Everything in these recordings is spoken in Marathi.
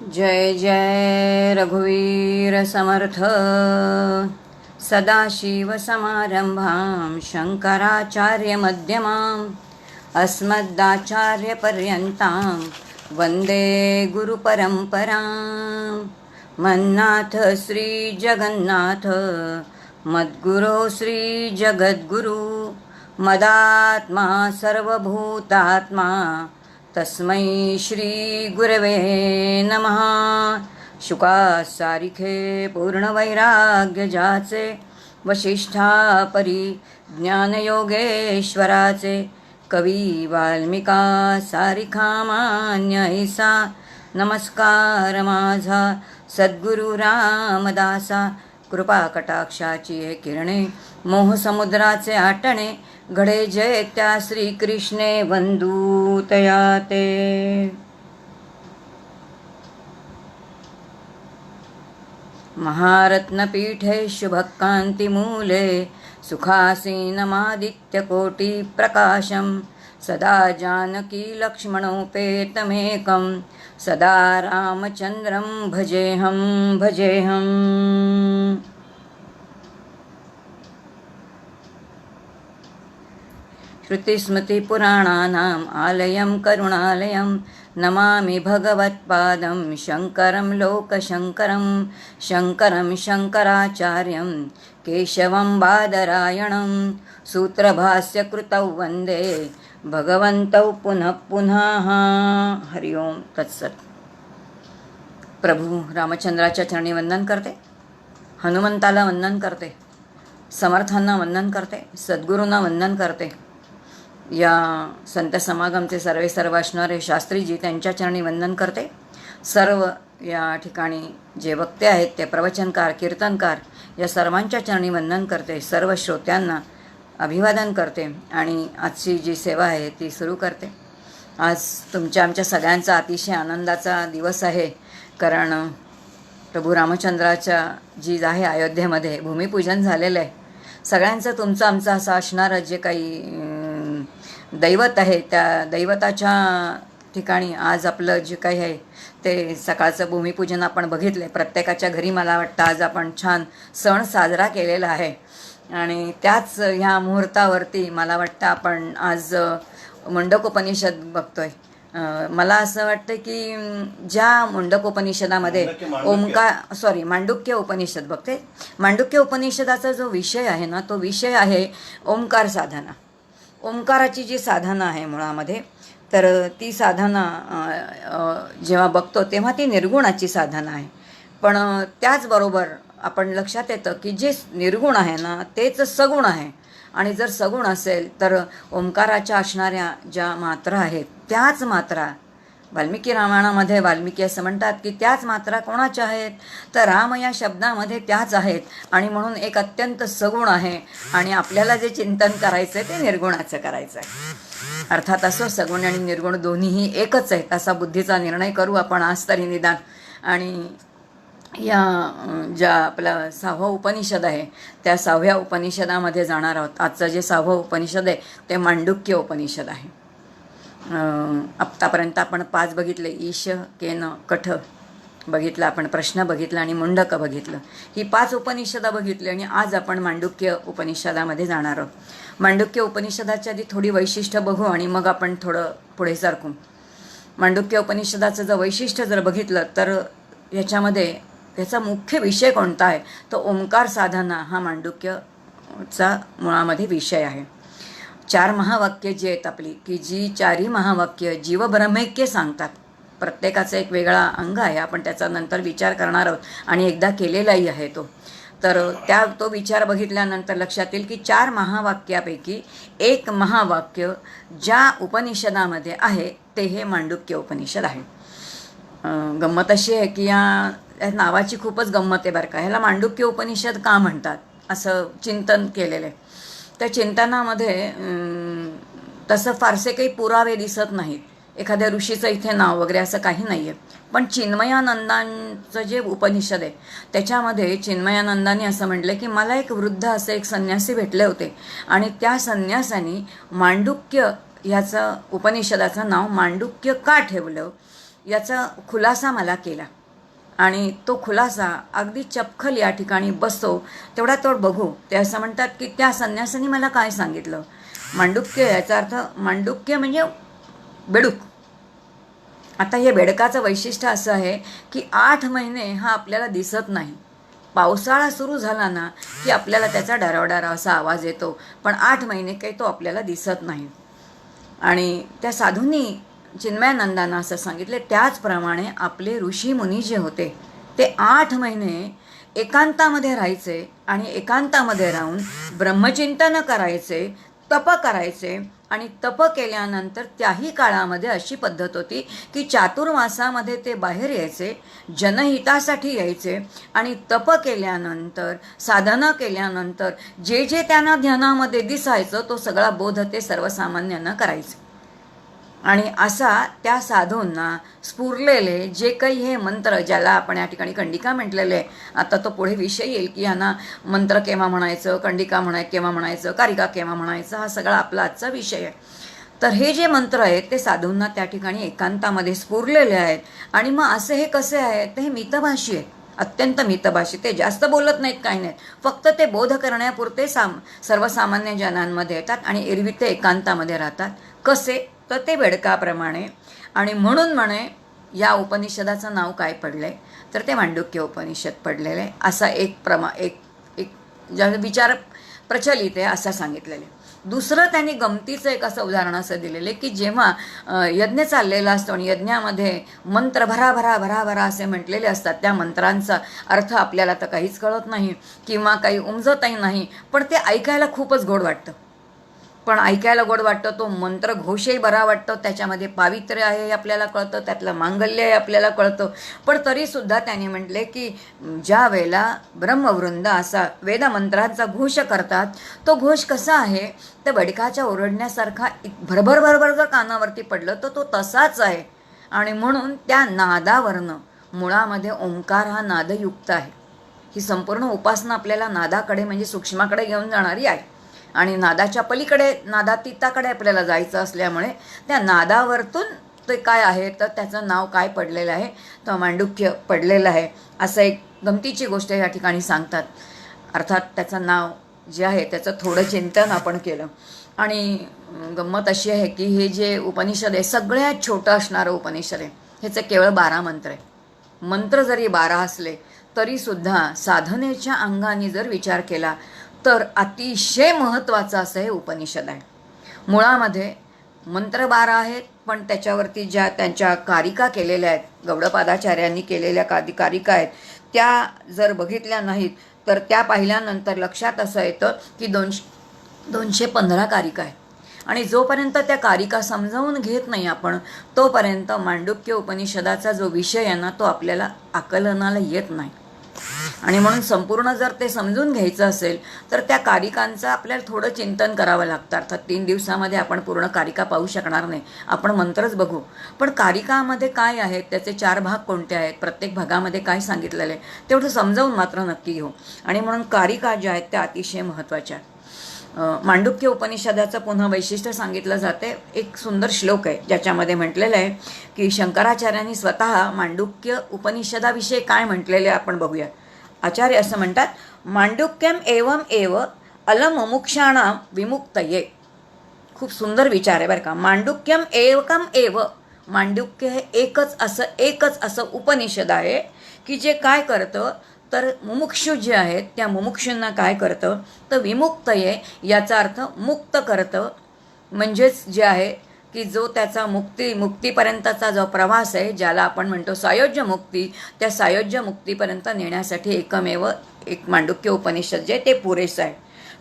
जय जय रघुवीर समर्थ। सदाशिवसमारंभां शंकराचार्यमध्यमाम् अस्मदाचार्यपर्यन्तां वन्दे गुरुपरम्पराम्। मन्नाथ श्रीजगन्नाथ मद्गुरो श्रीजगद्गुरु मदात्मा सर्वभूतात्मा तस्मै श्री गुरवे नमः। शुकासारिखे पूर्णवैराग्य जाचे वशिष्ठा परी ज्ञानयोगेश्वराचे कवी वाल्मिका सारिखा मान्य ऐसा नमस्कार माझा सद्गुरु रामदासा। कृपा कटाक्षाची हे किरणे मोहसमुद्राचे आटणे घडे जय त्या श्रीकृष्णे वंदू तया ते। महारत्नपीठे शुभकान्तिमूले सुखासीनमादित्यकोटिप्रकाशं सदा जानकी लक्ष्मणोपेतमेकं सदा रामचन्द्रं भजेऽहम्। श्रुतिस्मृतिपुराणानाम् आलयं करुणालयं नमामि भगवत्पादं शङ्करं लोकशङ्करं शङ्करं शङ्कराचार्यं केशवं बादरायणं सूत्रभाष्यकृतौ वन्दे भगवन्तौ पुनः पुनः। हरि ओम तत्सत। प्रभू रामचंद्राच्या चरणी वंदन करते, हनुमंताला वंदन करते, समर्थांना वंदन करते, सद्गुरूंना वंदन करते, या संत समागमचे सर्व असणारे शास्त्रीजी त्यांच्या चरणी वंदन करते। सर्व या ठिकाणी जे वक्ते आहेत ते प्रवचनकार कीर्तनकार या सर्वांच्या चरणी वंदन करते। सर्व श्रोत्यांना अभिवादन करते आणि आजची जी सेवा आहे ती सुरू करते। आज आमच्या सगळ्यांचा अतिशय आनंदाचा दिवस आहे, कारण प्रभू रामचंद्राच्या जी आहे अयोध्येमध्ये भूमिपूजन झालेलं आहे। सगळ्यांचं तुमचं आमचं असं असणारं जे काही दैवत आहे त्या दैवताच्या ठिकाणी आज आपलं जे काही आहे ते सकाळचं भूमिपूजन आपण बघितलं आहे। प्रत्येकाच्या घरी मला वाटतं आज आपण छान सण साजरा केलेला आहे आणि त्याच ह्या मुहूर्तावरती मला वाटतं आपण आज मुंडकोपनिषद बघतोय। मला असं वाटतं की ज्या मुंडकोपनिषदामध्ये मांडुक्य उपनिषद बघते। मांडुक्य उपनिषदाचा जो विषय आहे ना तो विषय आहे ओंकार साधना। ओंकाराची जी साधना आहे मुळामध्ये, तर ती साधना जेव्हा बघतो तेव्हा ती निर्गुणाची साधना आहे। पण त्याचबरोबर आपण लक्षात येतं की जे निर्गुण आहे ना तेच सगुण आहे, आणि जर सगुण असेल तर ओंकाराच्या असणाऱ्या ज्या मात्रा आहेत त्याच मात्रा वाल्मिकी रामायणामध्ये वाल्मिकी असं म्हणतात की त्याच मात्रा कोणाच्या आहेत, तर राम या शब्दामध्ये त्याच आहेत, आणि म्हणून एक अत्यंत सगुण आहे आणि आपल्याला जे चिंतन करायचं आहे ते निर्गुणाचं करायचं आहे। अर्थात असं सगुण आणि निर्गुण दोन्हीही एकच आहेत असा बुद्धीचा निर्णय करू आपण आज तरी निदान। आणि या ज्या आपला 6वं उपनिषद आहे त्या 6व्या उपनिषदामध्ये जाणार आहोत। आजचं जे 6वं उपनिषद आहे ते मांडुक्य उपनिषद आहे। आत्तापर्यंत आपण 5 बघितले, ईश केन कठ बघितलं आपण, प्रश्न बघितला आणि मुंडक बघितलं। ही 5 उपनिषदं बघितली आणि आज आपण मांडुक्य उपनिषदामध्ये जाणार आहोत। मांडुक्य उपनिषदाच्या आधी थोडी वैशिष्ट्य बघू आणि मग आपण थोडं पुढे सरकू। मांडुक्य उपनिषदाचं जर वैशिष्ट्य जर बघितलं तर याचा मुख्य विषय कोणता आहे, तो ओंकार साधना हा मांडुक्यचा मुळामध्ये विषय आहे। 4 महावाक्य जी आहेत आपली, की जी 4ही महावाक्य जीवब्रह्मैक्य सांगतात। प्रत्येकाचा एक वेगळा अंग आहे, आपण त्याचा नंतर विचार करणार आहोत आणि एकदा केलेलाही आहे तो। तर तो विचार बघितल्यानंतर लक्षात येईल की 4 महावाक्यापैकी एक महावाक्य ज्या उपनिषदामध्ये आहे ते हे मांडुक्य उपनिषद आहे। गंमत अशी आहे की या नावाची खूपच गंमत आहे बरं का। ह्याला मांडुक्य उपनिषद का म्हणतात असं चिंतन केलेलं आहे। त्या चिंतनामध्ये तसं फारसे काही पुरावे दिसत नाहीत, एखाद्या ऋषीचं इथे नाव वगैरे असं काही नाही आहे। पण चिन्मयानंदांचं जे उपनिषद आहे त्याच्यामध्ये चिन्मयानंदांनी असं म्हटलं की मला एक वृद्ध असे एक संन्यासी भेटले होते आणि त्या संन्यासानी मांडुक्य ह्याचं उपनिषदाचं नाव मांडुक्य का ठेवलं याचा खुलासा मला केला। आणि तो खुलासा अगदी चपखल या ठिकाणी बसतो. तेवढा तोड बघू. ते असं म्हणतात की त्या संन्यासाने मला काय सांगितलं. मांडुक्य याचा अर्थ मांडुक्य म्हणजे बेडूक. आता हे बेडकाचं वैशिष्ट्य असं आहे की 8 महिने हा आपल्याला दिसत नाही. पावसाळा सुरू झाला ना की आपल्याला त्याचा डरावडारा असा आवाज येतो, पण 8 महिने काही तो आपल्याला दिसत नाही. आणि त्या साधूंनी चिन्मयानंदांना असं सांगितले, त्याचप्रमाणे आपले ऋषीमुनी जे होते ते 8 महिने एकांतामध्ये राहायचे आणि एकांतामध्ये राहून ब्रह्मचिंतन करायचे, तप करायचे. आणि तप केल्यानंतर त्याही काळामध्ये अशी पद्धत होती की चातुर्मासामध्ये ते बाहेर यायचे, जनहितासाठी यायचे आणि तप केल्यानंतर, साधना केल्यानंतर जे जे त्यांना ध्यानामध्ये दिसायचं तो सगळा बोध ते सर्वसामान्यांना करायचे. आणि असा त्या साधूंना स्फुरलेले जे काही हे मंत्र, ज्याला आपण या ठिकाणी कंडिका म्हटलेले, आता तो पुढे विषय येईल की यांना मंत्र केव्हा म्हणायचं, कंडिका केव्हा म्हणायचं, कारिका केव्हा म्हणायचं, हा सगळा आपला आजचा विषय आहे. तर हे जे मंत्र आहेत ते साधूंना त्या ठिकाणी एकांतामध्ये स्फुरलेले आहेत. आणि मग असे हे कसे आहेत, ते हे मितभाषी आहेत, अत्यंत मितभाषी. ते जास्त बोलत नाहीत, काही नाहीत, फक्त ते बोध करण्यापुरते सर्वसामान्य जनांमध्ये येतात आणि एरवी ते एकांतामध्ये राहतात. कसे तर ते बेडकाप्रमाणे. आणि म्हणून म्हणे या उपनिषदाचं नाव काय पडलंय तर ते मांडुक्य उपनिषद पडलेलं आहे. असा एक विचार प्रचलित आहे असं सांगितलेलं आहे. दुसरं त्यांनी गमतीचं एक असं उदाहरण असं दिलेलं आहे की जेव्हा यज्ञ चाललेला असतो आणि यज्ञामध्ये मंत्र भरा भरा भरा भरा असे म्हटलेले असतात, त्या मंत्रांचा अर्थ आपल्याला तर काहीच कळत नाही किंवा काही उमजतही नाही, पण ते ऐकायला खूपच गोड वाटतं. पण ऐकायला गोड वाटतं, तो मंत्र घोषही बरा वाटतो, त्याच्यामध्ये पावित्र्य आहे हे आपल्याला कळतं, त्यातलं मांगल्य आहे आपल्याला कळतं. पण तरीसुद्धा त्यांनी म्हटले की ज्या वेळेला ब्रह्मवृंद असा वेदमंत्रांचा घोष करतात, तो घोष कसा आहे तर बेडकाच्या ओरडण्यासारखा भरभर भरभर जर कानावरती पडलं तर तो तसाच आहे. आणि म्हणून त्या नादावरनं, मुळामध्ये ओंकार हा नादयुक्त आहे. ही संपूर्ण उपासना आपल्याला नादाकडे म्हणजे सूक्ष्माकडे घेऊन जाणारी आहे. आणि नादाच्या पलीकडे, नादातीताकडे आपल्याला जायचं असल्यामुळे त्या नादावरतून ते काय आहे तर त्याचं नाव काय पडलेलं आहे तर मांडुक्य पडलेलं आहे. असं एक गमतीची गोष्ट या ठिकाणी सांगतात. अर्थात त्याचं नाव जे आहे त्याचं थोडं चिंतन आपण केलं. आणि गंमत अशी आहे की हे जे उपनिषद आहे सगळ्यात छोटं असणारं उपनिषद आहे. ह्याचे केवळ 12 मंत्र आहे. मंत्र जरी 12 असले तरीसुद्धा साधनेच्या अंगाने जर विचार केला तर अतिशय महत्त्वाचं असं हे उपनिषद आहे. मुळामध्ये मंत्र 12 आहेत, पण त्याच्यावरती ज्या त्यांच्या कारिका केलेल्या आहेत, गौडपादाचार्यांनी केलेल्या कारिका आहेत, त्या जर बघितल्या नाहीत तर त्या पाहिल्यानंतर लक्षात असं येतं की 215 कारिका आहेत. आणि जोपर्यंत त्या कारिका समजावून घेत नाही आपण, तोपर्यंत मांडुक्य उपनिषदाचा जो विषय आहे ना तो आपल्याला आकलनाला येत नाही. आणि म्हणून संपूर्ण जर ते समजून घ्यायचं असेल तर त्या कारिकांचं आपल्याला थोडं चिंतन करावं लागतं. अर्थात 3 दिवसामध्ये आपण पूर्ण कारिका पाहू शकणार नाही, आपण मंत्रच बघू. पण कारिकामध्ये काय आहेत, त्याचे 4 भाग कोणते आहेत, प्रत्येक भागामध्ये काय सांगितलेलं आहे तेवढं समजावून मात्र नक्की घेऊ. आणि म्हणून कारिका ज्या आहेत त्या अतिशय महत्त्वाच्या आहेत. मांडुक्य उपनिषदाचं पुन्हा वैशिष्ट्य सांगितलं जाते. एक सुंदर श्लोक आहे ज्याच्यामध्ये म्हटलेलं आहे की शंकराचार्यांनी स्वतः मांडुक्य उपनिषदाविषयी काय म्हटलेले आपण बघूया. आचार्य असं म्हणतात, मांडुक्यम एवम एव अलमुमुक्षाणाम विमुक्तये. खूप सुंदर विचार आहे बरं का. मांडुक्यम एकम एव, मांडुक्य हे एकच असं उपनिषद आहे की जे काय करतं तर मुमुक्षु जे आहेत त्या मुमुक्षूंना काय करतं तर विमुक्तये, याचा अर्थ मुक्त करतं. म्हणजेच जे आहे की जो त्याचा मुक्तीपर्यंतचा जो प्रवास आहे, ज्याला आपण म्हणतो सायोज्य मुक्ती, त्या सायोज्य मुक्तीपर्यंत नेण्यासाठी एकमेव एक मांडुक्य उपनिषद जे ते पुरेसं आहे.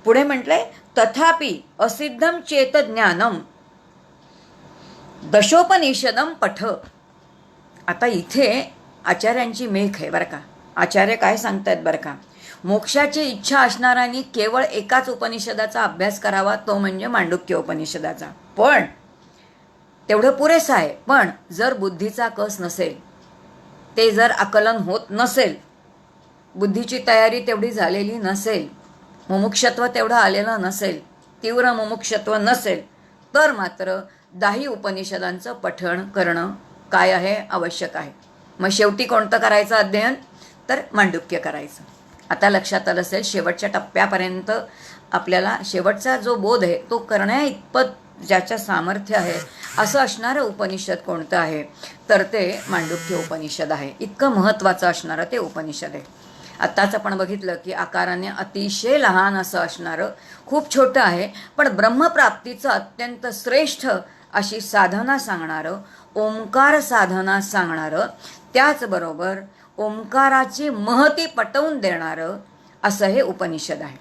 पुढे म्हटलंय, तथापि असिद्धम चेत ज्ञानम दशोपनिषदम पठ. आता इथे आचार्यांची मेघ आहे बरं का. आचार्य काय सांगतायत बरं का, मोक्षाची इच्छा असणाऱ्यांनी केवळ एकाच उपनिषदाचा अभ्यास करावा, तो म्हणजे मांडुक्य उपनिषदाचा. पण तेवढं पुरेसं आहे. पण जर बुद्धीचा कस नसेल, ते जर आकलन होत नसेल, बुद्धीची तयारी तेवढी झालेली नसेल, मुमुक्षत्व तेवढं आलेलं नसेल, तीव्र मुमुक्षत्व नसेल, तर मात्र 10 उपनिषदांचं पठण करणं काय आहे आवश्यक आहे. मग शेवटी कोणतं करायचं अध्ययन? तर मांडुक्य करायचं. आता लक्षात आलं असेल, शेवटच्या टप्प्यापर्यंत आपल्याला शेवटचा जो बोध आहे तो करण्या इतपत ज्याच्या सामर्थ्य आहे असं असणारं उपनिषद कोणतं आहे? तर ते मांडुक्य उपनिषद आहे. इतकं महत्त्वाचं असणारं ते उपनिषद आहे. आत्ताच आपण बघितलं की आकाराने अतिशय लहान असं असणारं, खूप छोटं आहे, पण ब्रह्मप्राप्तीचं अत्यंत श्रेष्ठ अशी साधना सांगणारं, ओंकार साधना सांगणारं, त्याचबरोबर ओंकाराची महती पटवून देणारं असं हे उपनिषद आहे.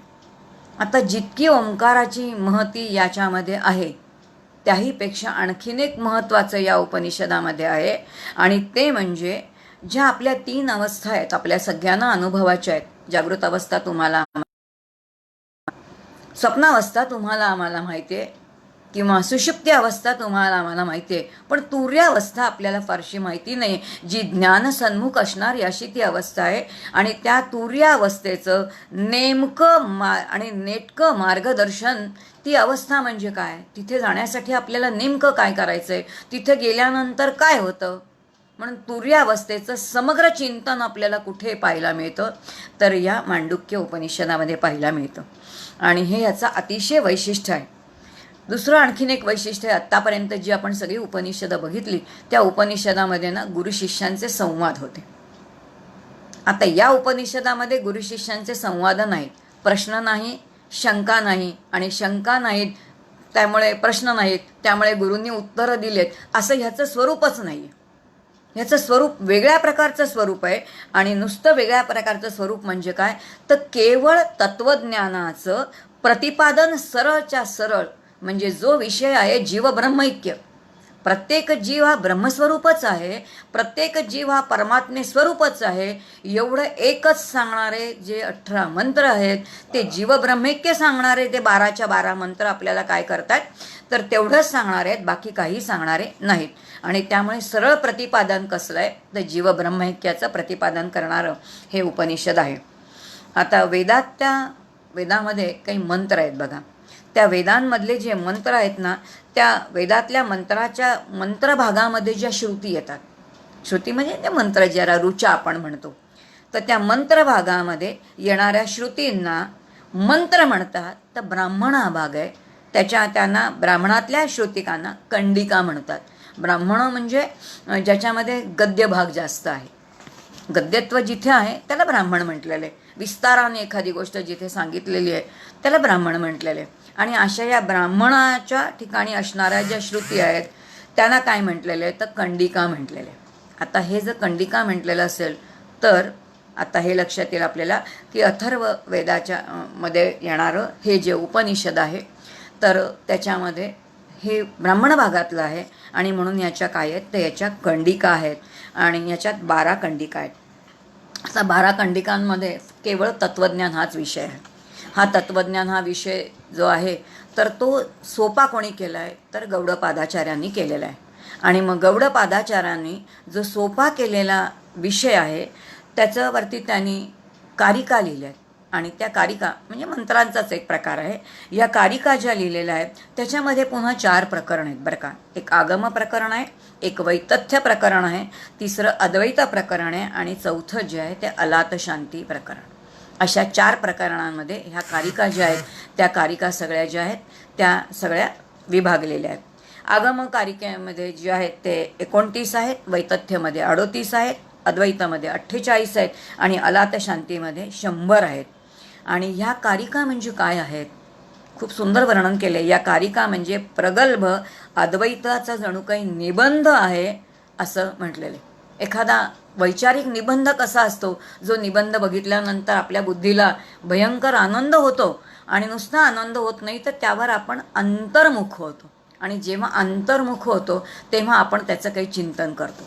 आता जितकी ओंकाराची महती याच्यामध्ये आहे त्याहीपेक्षा आणखीन एक महत्त्वाचं या उपनिषदामध्ये आहे, आणि ते म्हणजे ज्या आपल्या 3 अवस्था आहेत, आपल्या सगळ्यांना अनुभवाच्या आहेत. जागृत अवस्था तुम्हाला, स्वप्नावस्था तुम्हाला आम्हाला माहिती आहे, किंवा सुषुप्ती अवस्था तुम्हाला आम्हाला माहिती आहे, पण तुर्यावस्था आपल्याला फारशी माहिती नाही, जी ज्ञानसन्मुख असणारी अशी ती अवस्था आहे. आणि त्या तुर्यावस्थेचं नेमकं आणि नेटकं मार्गदर्शन, ती अवस्था म्हणजे काय, तिथे जाण्यासाठी आपल्याला नेमकं काय करायचं आहे, तिथे गेल्यानंतर काय होतं, म्हणून तुर्यावस्थेचं समग्र चिंतन आपल्याला कुठे पाहायला मिळतं? तर या मांडुक्य उपनिषदामध्ये पाहायला मिळतं. आणि हे याचं अतिशय वैशिष्ट्य आहे. दुसरं आणखीन एक वैशिष्ट्य आहे, आत्तापर्यंत जी आपण सगळी उपनिषदं बघितली त्या उपनिषदामध्ये ना गुरु शिष्यांचे संवाद होते. आता या उपनिषदामध्ये गुरु शिष्यांचे संवाद नाहीत, प्रश्न नाही, शंका नाही, आणि शंका नाहीत त्यामुळे प्रश्न नाहीत, त्यामुळे गुरूंनी उत्तरं दिलेत, असं ह्याचं स्वरूपच नाही आहे. ह्याचं स्वरूप वेगळ्या प्रकारचं स्वरूप आहे. आणि नुसतं वेगळ्या प्रकारचं स्वरूप म्हणजे काय, तर केवळ तत्त्वज्ञानाचं प्रतिपादन सरळच्या सरळ, म्हणजे जो विषय आहे जीवब्रह्मैक्य, प्रत्येक जीव हा ब्रह्मस्वरूपच आहे, प्रत्येक जीव हा परमात्मे स्वरूपच आहे, एवढं एकच सांगणारे जे 18 मंत्र आहेत, ते जीवब्रह्मैक्य सांगणारे ते 12च्या 12 मंत्र आपल्याला काय करतात, तर तेवढंच सांगणारे आहेत, बाकी काही सांगणारे नाहीत. आणि त्यामुळे सरळ प्रतिपादन कसलं आहे, तर जीवब्रह्मैक्याचं प्रतिपादन करणारं हे उपनिषद आहे. आता वेदामध्ये काही मंत्र आहेत बघा. त्या वेदांमधले जे मंत्र आहेत ना, त्या वेदातल्या मंत्राच्या मंत्रभागामध्ये ज्या श्रुती येतात, श्रुती म्हणजे ते मंत्र ज्याला ऋचा आपण म्हणतो, तर त्या मंत्रभागामध्ये येणाऱ्या श्रुतींना मंत्र म्हणतात. तर ब्राह्मण हा भाग आहे, त्यांना ब्राह्मणातल्या श्रुतिकांना कंडिका म्हणतात. ब्राह्मण म्हणजे ज्याच्यामध्ये गद्य भाग जास्त आहे, गद्यत्व जिथे आहे त्याला ब्राह्मण म्हटलेलं आहे. विस्ताराने एखादी गोष्ट जिथे सांगितलेली आहे त्याला ब्राह्मण म्हटलेलं आहे. आणि अशा या ब्राह्मणाच्या ठिकाणी असणाऱ्या ज्या श्रुती आहेत त्यांना काय म्हटलेलं आहे, तर कंडिका म्हटलेलं आहे. आता हे जर कंडिका म्हटलेलं असेल तर आता हे लक्षात येईल आपल्याला की अथर्व वेदाच्या मध्ये येणारं हे जे उपनिषद आहे, तर त्याच्यामध्ये हे ब्राह्मण भागातलं आहे, आणि म्हणून याच्या काय आहेत, तर याच्या कंडिका आहेत. आणि याच्यात 12 कंडिका आहेत. आता 12 कंडिकांमध्ये केवळ तत्त्वज्ञान हाच विषय आहे. हा तत्त्वज्ञान हा विषय जो आहे तर तो सोपा कोणी केला आहे, तर गौडपादाचार्यांनी केलेला आहे. आणि मग गौडपादाचार्यांनी जो सोपा केलेला विषय आहे त्याच्यावरती त्यांनी कारिका लिहिल्या आहेत. आणि त्या कारिका म्हणजे मंत्रांचाच एक प्रकार आहे. या कारिका ज्या लिहिलेल्या आहेत त्याच्यामध्ये पुन्हा 4 प्रकरण आहेत बरं का. एक आगम प्रकरण आहे, एक वैतथ्य प्रकरण आहे, तिसरं अद्वैत प्रकरण आहे, आणि चौथं जे आहे ते अलात शांती प्रकरण. अशा 4 प्रकरणांमध्ये ह्या कारिका ज्या आहेत त्या कारिका सगळ्या ज्या आहेत त्या सगळ्या विभागलेल्या आहेत. आगम कारिकेमध्ये जे आहेत ते 29 आहेत, वैतथ्यमध्ये 38 आहेत, अद्वैतामध्ये 48 आहेत, आणि अलात शांतीमध्ये 100 आहेत. आणि ह्या कारिका म्हणजे काय आहेत, खूप सुंदर वर्णन केले. या कारिका म्हणजे प्रगल्भ अद्वैताचा जणू काही निबंध आहे असं म्हटलेले. एखादा वैचारिक निबंध कसा असतो, जो निबंध बघितल्यानंतर आपल्या बुद्धीला भयंकर आनंद होतो, आणि नुसता आनंद होत नाही तर त्यावर आपण अंतर्मुख होतो. आणि जेव्हा अंतर्मुख होतो तेव्हा आपण त्याचं काही चिंतन करतो.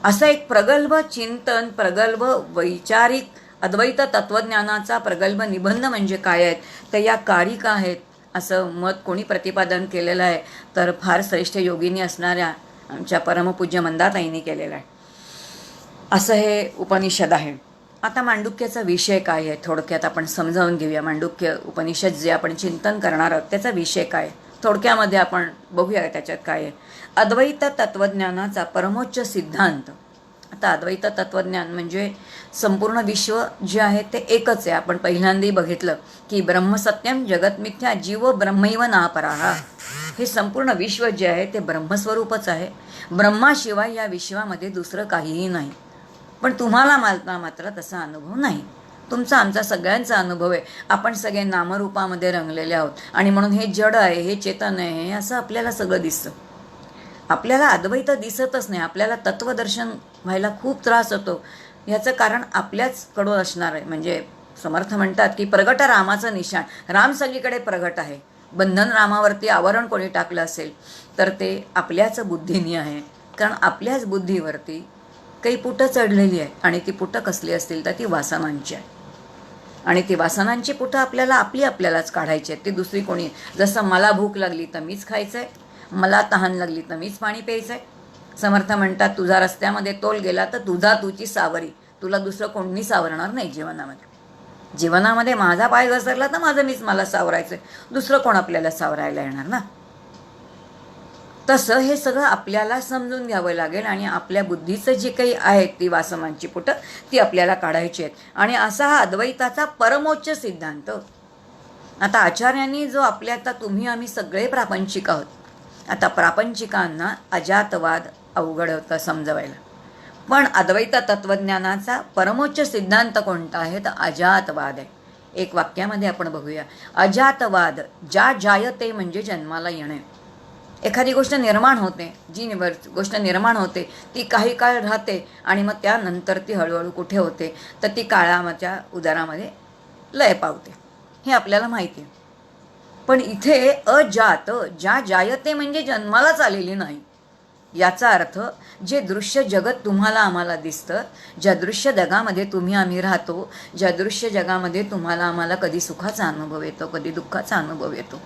असं एक प्रगल्भ चिंतन, प्रगल्भ वैचारिक अद्वैत तत्त्वज्ञानाचा प्रगल्भ निबंध म्हणजे काय आहेत, तर या कारिका आहेत असं मत कोणी प्रतिपादन केलेलं आहे, तर फार श्रेष्ठ योगिनी असणाऱ्या आमच्या परमपूज्य मंदाताईंनी केलेलं आहे. असं हे उपनिषद आहे. आता मांडुक्याचा विषय काय आहे थोडक्यात आपण समजावून घेऊया. मांडुक्य उपनिषद जे आपण चिंतन करणार आहोत त्याचा विषय काय थोडक्यामध्ये आपण बघूया त्याच्यात काय आहे. अद्वैत तत्त्वज्ञानाचा परमोच्च सिद्धांत आता अद्वैत तत्वज्ञान म्हणजे संपूर्ण विश्व जे आहे ते एकच आहे. आपण पहिल्यांदाही बघितलं की ब्रह्मसत्यम जगतमिथ्या जीव ब्रह्मैव नापराहा. हे संपूर्ण विश्व जे आहे ते ब्रह्मस्वरूपच आहे. ब्रह्माशिवाय या विश्वामध्ये दुसरं काहीही नाही. पण तुम्हाला मला मात्र तसा अनुभव नाही. तुमचा आमचा सगळ्यांचा अनुभव आहे. आपण सगळे नामरूपामध्ये रंगलेले आहोत आणि म्हणून हे जड आहे, हे चेतन आहे, असं आपल्याला सगळं दिसतं. आपल्याला अद्वैत दिसतच नाही. आपल्याला तत्वदर्शन व्हायला खूप त्रास होतो. याचं कारण आपल्याचकडून असणार आहे. म्हणजे समर्थ म्हणतात की प्रगट रामाचं निशाण, राम सगळीकडे प्रगट आहे. बंधन रामावरती आवरण कोणी टाकलं असेल तर ते आपल्याच बुद्धीने आहे. कारण आपल्याच बुद्धीवरती काही पुटं चढलेली आहे आणि ती पुटं कसली असतील तर ती वासनांची आहे. आणि ती वासनांची पुटं आपल्यालाच काढायची आहेत. ती दुसरी कोणी. जसं मला भूक लागली तर मीच खायचं आहे, मला तहान लागली तर मीच पाणी प्यायचं आहे. समर्थ म्हणतात तुझा रस्त्यामध्ये तोल गेला तर तुझी सावरी. तुला दुसरं कोणी सावरणार नाही जीवनामध्ये. जीवनामध्ये माझा पाय घसरला तर मीच मला सावरायचं आहे. दुसरं कोण आपल्याला सावरायला येणार ना. तसं हे सगळं आपल्याला समजून घ्यावं लागेल आणि आपल्या बुद्धीचं जे काही आहे ती वासनांची पुटं ती आपल्याला काढायची आहेत. आणि असा हा अद्वैताचा परमोच्च सिद्धांत. आता आचार्यांनी जो आता तुम्ही आम्ही सगळे प्रापंचिक आहोत. आता प्रापंचिकांना अजातवाद अवघड होतं समजवायला. पण अद्वैत तत्वज्ञानाचा परमोच्च सिद्धांत कोणता आहे तर अजातवाद आहे. एक वाक्यामध्ये आपण बघूया. अजातवाद ज्या जायते म्हणजे जन्माला येणे. एखादी गोष्ट निर्माण होते, जी गोष्ट निर्माण होते ती काही काळ राहते आणि मग त्यानंतर ती हळूहळू कुठे होते तर ती काळाच्या उदरामध्ये लय पावते. हे आपल्याला माहिती आहे. पण इथे अजात ज्या जायते म्हणजे जन्मालाच आलेली नाही. याचा अर्थ जे दृश्य जगत तुम्हाला आम्हाला दिसतं, ज्या दृश्य जगामध्ये तुम्ही आम्ही राहतो, ज्या दृश्य जगामध्ये तुम्हाला आम्हाला कधी सुखाचा अनुभव येतो, कधी दुःखाचा अनुभव येतो,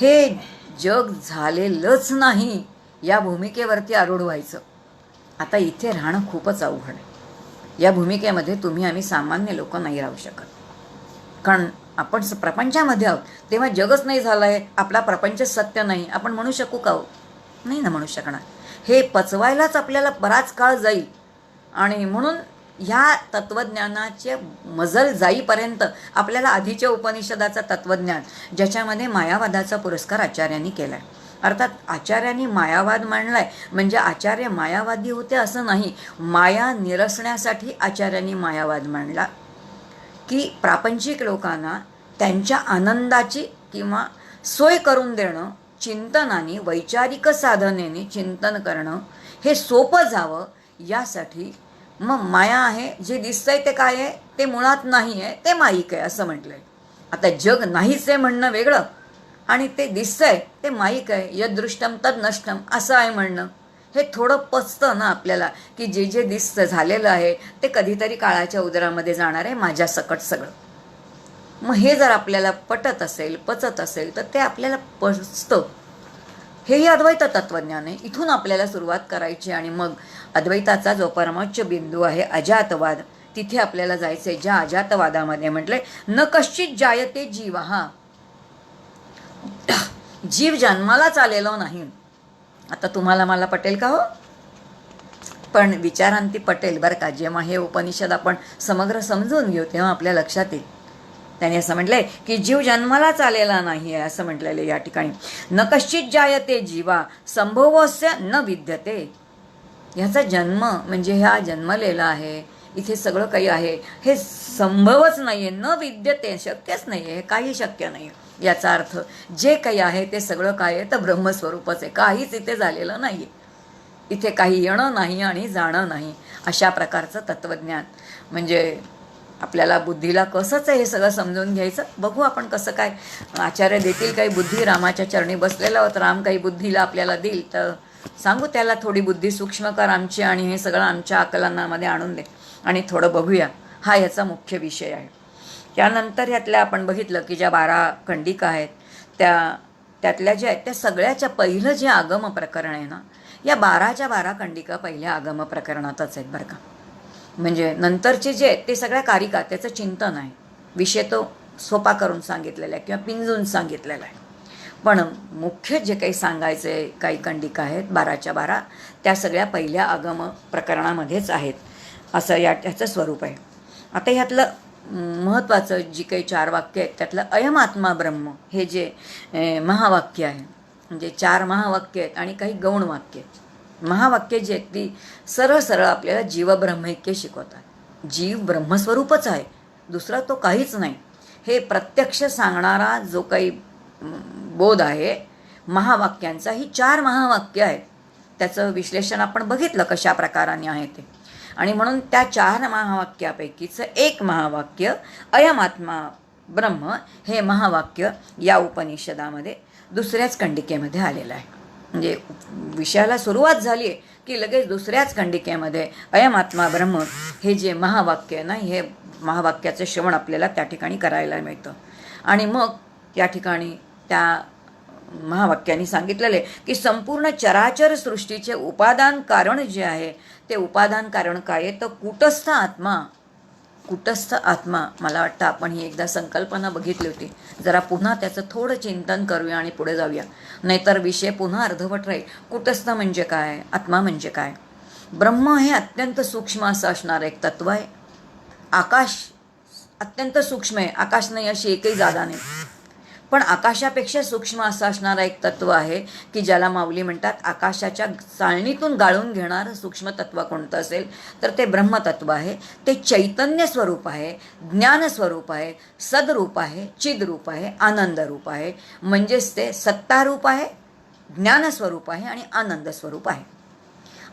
हे जग झालेलंच नाही या भूमिकेवरती आरूढ व्हायचं. आता इथे राहणं खूपच अवघड आहे. या भूमिकेमध्ये तुम्ही आम्ही सामान्य लोक नाही राहू शकत. कारण आपण प्रपंचामध्ये आहोत तेव्हा जगच नाही झालं आहे, आपला प्रपंच सत्य नाही आपण म्हणू शकू का? नाही ना म्हणू शकणार. हे पचवायलाच आपल्याला बराच काळ जाईल. आणि म्हणून ह्या तत्त्वज्ञानाचे मजल जाईपर्यंत आपल्याला आधीच्या उपनिषदाचं तत्त्वज्ञान ज्याच्यामध्ये मायावादाचा पुरस्कार आचार्यांनी केला आहे. अर्थात आचार्यांनी मायावाद मांडलाय म्हणजे आचार्य मायावादी होते असं नाही. माया निरसण्यासाठी आचार्यांनी मायावाद मांडला की प्रापंचिक लोकांना त्यांच्या आनंदाची किंवा सोय करून देणं, चिंतनाने वैचारिक साधनेने चिंतन करणं हे सोपं जावं यासाठी मग माया आहे. जे दिसतंय ते काय आहे ते मुळात नाही आहे, ते माईक आहे असं म्हटलंय. आता जग नाहीच आहे म्हणणं वेगळं आणि ते दिसतंय ते माईक आहे, यदृष्टम तद नष्टम असं आहे म्हणणं. हे थोडं पचतं ना आपल्याला की जे जे दिसतं झालेलं आहे ते कधीतरी काळाच्या उदरामध्ये जाणार आहे माझ्या सकट सगळं. मग हे जर आपल्याला पटत असेल पचत असेल तर ते आपल्याला पचतं. हेही अद्वैत तत्वज्ञान आहे. इथून आपल्याला सुरुवात करायची आणि मग अद्वैताचा जो परमोच्च बिंदू आहे अजातवाद तिथे आपल्याला जायचंय. ज्या अजातवादामध्ये म्हटलंय न कश्चित जायते जीवहा. जीव जन्मालाच आलेलो नाही. आता तुम्हाला मला पटेल का हो? पण विचारांती पटेल बरं का. जेव्हा हे उपनिषद आपण समग्र समजून घेऊ तेव्हा आपल्या लक्षात येईल. त्याने असं म्हटलंय की जीव जन्मालाच आलेला नाही आहे असं म्हटलेलं या ठिकाणी. न कश्चित जायते जीवा संभवस्य न विद्यते. ह्याचा जन्म म्हणजे ह्या जन्मलेला आहे, इथे सगळं काही आहे हे संभवच नाही आहे. न विद्यते शक्यच नाही आहे, काही शक्य नाही. याचा अर्थ जे काही आहे ते सगळं काय आहे तर ब्रह्मस्वरूपच आहे. काहीच इथे झालेलं नाही आहे. इथे काही येणं नाही आणि जाणं नाही. अशा प्रकारचं तत्त्वज्ञान म्हणजे आपल्याला बुद्धीला कसंच आहे हे सगळं समजून घ्यायचं. बघू आपण कसं काय आचार्य देतील काही बुद्धी. रामाच्या चरणी बसलेला होता, राम काही बुद्धीला आपल्याला देईल तर सांगू त्याला थोडी बुद्धी सूक्ष्म कर आमची आणि हे सगळं आमच्या आकलनामध्ये आणून दे आणि थोडं बघूया. हा याचा मुख्य विषय आहे. त्यानंतर ह्यातल्या आपण बघितलं की ज्या 12 खंडिका आहेत त्यातल्या ज्या आहेत त्या सगळ्याच्या पहिलं जे आगम प्रकरण आहे ना, या 12च्या 12 खंडिका पहिल्या आगम प्रकरणातच आहेत बरं का. म्हणजे नंतरचे जे आहेत ते सगळ्या कारिका त्याचं चिंतन आहे. विषय तो सोपा करून सांगितलेला आहे किंवा पिंजून सांगितलेला आहे. पण मुख्य जे काही सांगायचे काही कंडिका आहेत 12च्या 12 त्या सगळ्या पहिल्या आगम प्रकरणामध्येच आहेत, असं ह्याचं स्वरूप आहे. आता ह्यातलं महत्त्वाचं जी काही 4 वाक्य आहेत त्यातलं अयम आत्मा ब्रह्म हे जे महावाक्य आहे, म्हणजे 4 महावाक्य आहेत आणि काही गौण वाक्य आहेत. महावाक्य जे आहेत ती सरळ सरळ आपल्याला जीवब्रह्मैक्य शिकवतात. जीव ब्रह्मस्वरूपच आहे, दुसरा तो काहीच नाही, हे प्रत्यक्ष सांगणारा जो काही बोध आहे महावाक्यांचा. ही 4 महावाक्य आहेत, त्याचं विश्लेषण आपण बघितलं कशा प्रकाराने आहे ते. आणि म्हणून त्या 4 महावाक्यापैकीचं एक महावाक्य अयम आत्मा ब्रह्म हे महावाक्य या उपनिषदामध्ये दुसऱ्याच कंडिकेमध्ये आलेलं आहे. म्हणजे विषयाला सुरुवात झाली आहे की लगेच दुसऱ्याच कंडिकेमध्ये अयम आत्मा ब्रह्म हे जे महावाक्य ना, हे महावाक्याचं श्रवण आपल्याला त्या ठिकाणी करायला मिळतं. आणि मग त्या ठिकाणी त्या महावाक्यांनी सांगितलेले की संपूर्ण चराचर सृष्टीचे उपादान कारण जे आहे ते उपादान कारण काय आहे तर कूटस्थ आत्मा. कूटस्थ आत्मा, मला वाटतं आपण ही एकदा संकल्पना बघितली होती. जरा पुन्हा त्याचं थोडं चिंतन करूया आणि पुढे जाऊया, नाहीतर विषय पुन्हा अर्धवट राहील. कूटस्थ म्हणजे काय, आत्मा म्हणजे काय. ब्रह्म हे अत्यंत सूक्ष्म असं असणारं एक तत्व आहे. आकाश अत्यंत सूक्ष्म आहे, आकाश नाही अशी एकही जागा नाही, पण आकाशापेक्षा सूक्ष्म असं असणारं एक तत्व आहे की ज्याला माऊली म्हणतात आकाशाच्या चाळणीतून गाळून घेणारं सूक्ष्म तत्व कोणतं असेल तर ते ब्रह्मतत्व आहे. ते चैतन्य स्वरूप आहे, ज्ञान स्वरूप आहे, सदरूप आहे, चिदरूप आहे, आनंद रूप आहे. म्हणजेच ते सत्तारूप आहे, ज्ञानस्वरूप आहे आणि आनंद स्वरूप आहे.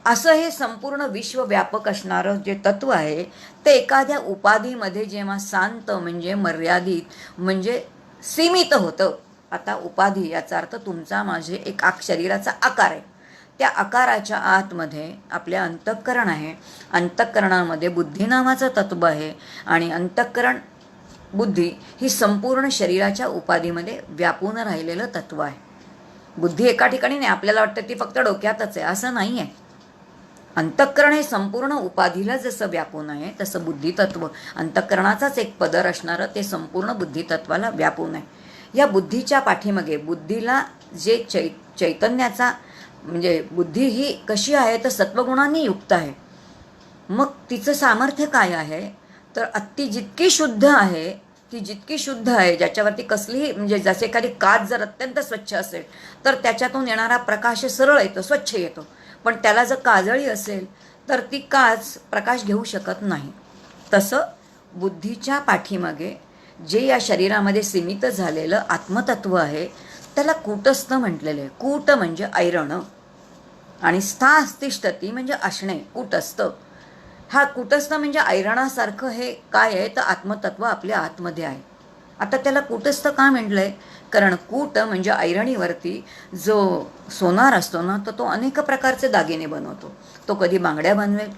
असं हे संपूर्ण विश्वव्यापक असणारं जे तत्व आहे ते एखाद्या उपाधीमध्ये जेव्हा शांत म्हणजे मर्यादित म्हणजे सीमित होतं. आता उपाधी याचा अर्थ तुमचा माझे एक शरीराचा आकार आहे, त्या आकाराच्या आतमध्ये आपल्या अंतःकरण आहे. अंतःकरणामध्ये बुद्धी नावाचं तत्व आहे आणि अंतःकरण बुद्धी ही संपूर्ण शरीराच्या उपाधीमध्ये व्यापून राहिलेलं तत्व आहे. बुद्धी एका ठिकाणी नाही, आपल्याला वाटतं ती फक्त डोक्यातच आहे, असं नाही आहे. अंतःकरण हे संपूर्ण उपाधीला जसं व्यापून आहे तसं बुद्धितत्व अंतःकरणाचाच एक पदर असणारं ते संपूर्ण बुद्धितत्वाला व्यापून आहे. या बुद्धीच्या पाठीमागे बुद्धीला जे चैतन्याचा म्हणजे बुद्धी ही कशी आहे तर सत्वगुणांनी युक्त आहे. मग तिचं सामर्थ्य काय आहे तर ती जितकी शुद्ध आहे, ती जितकी शुद्ध आहे ज्याच्यावरती कसलीही म्हणजे जसे एखादी काच जर अत्यंत स्वच्छ असेल तर त्याच्यातून येणारा प्रकाश सरळ येतो, स्वच्छ येतो. पण त्याला जर काजळी असेल तर ती काच प्रकाश घेऊ शकत नाही. तसं बुद्धीच्या पाठीमागे जे या शरीरामध्ये सीमित झालेलं आत्मतत्व आहे त्याला कूटस्थ म्हटलेलं आहे. कूट म्हणजे ऐरण आणि स्थास्तिष्ठती म्हणजे असणे, कूटस्थ. हा कूटस्थ म्हणजे ऐरणासारखं हे काय आहे तर आत्मतत्व आपल्या आतमध्ये आहे. आता त्याला कूटस्थ का म्हटलंय कारण कूट म्हणजे ऐरणीवरती जो सोनार असतो ना तर तो अनेक प्रकारचे दागिने बनवतो. तो कधी बांगड्या बनवेल,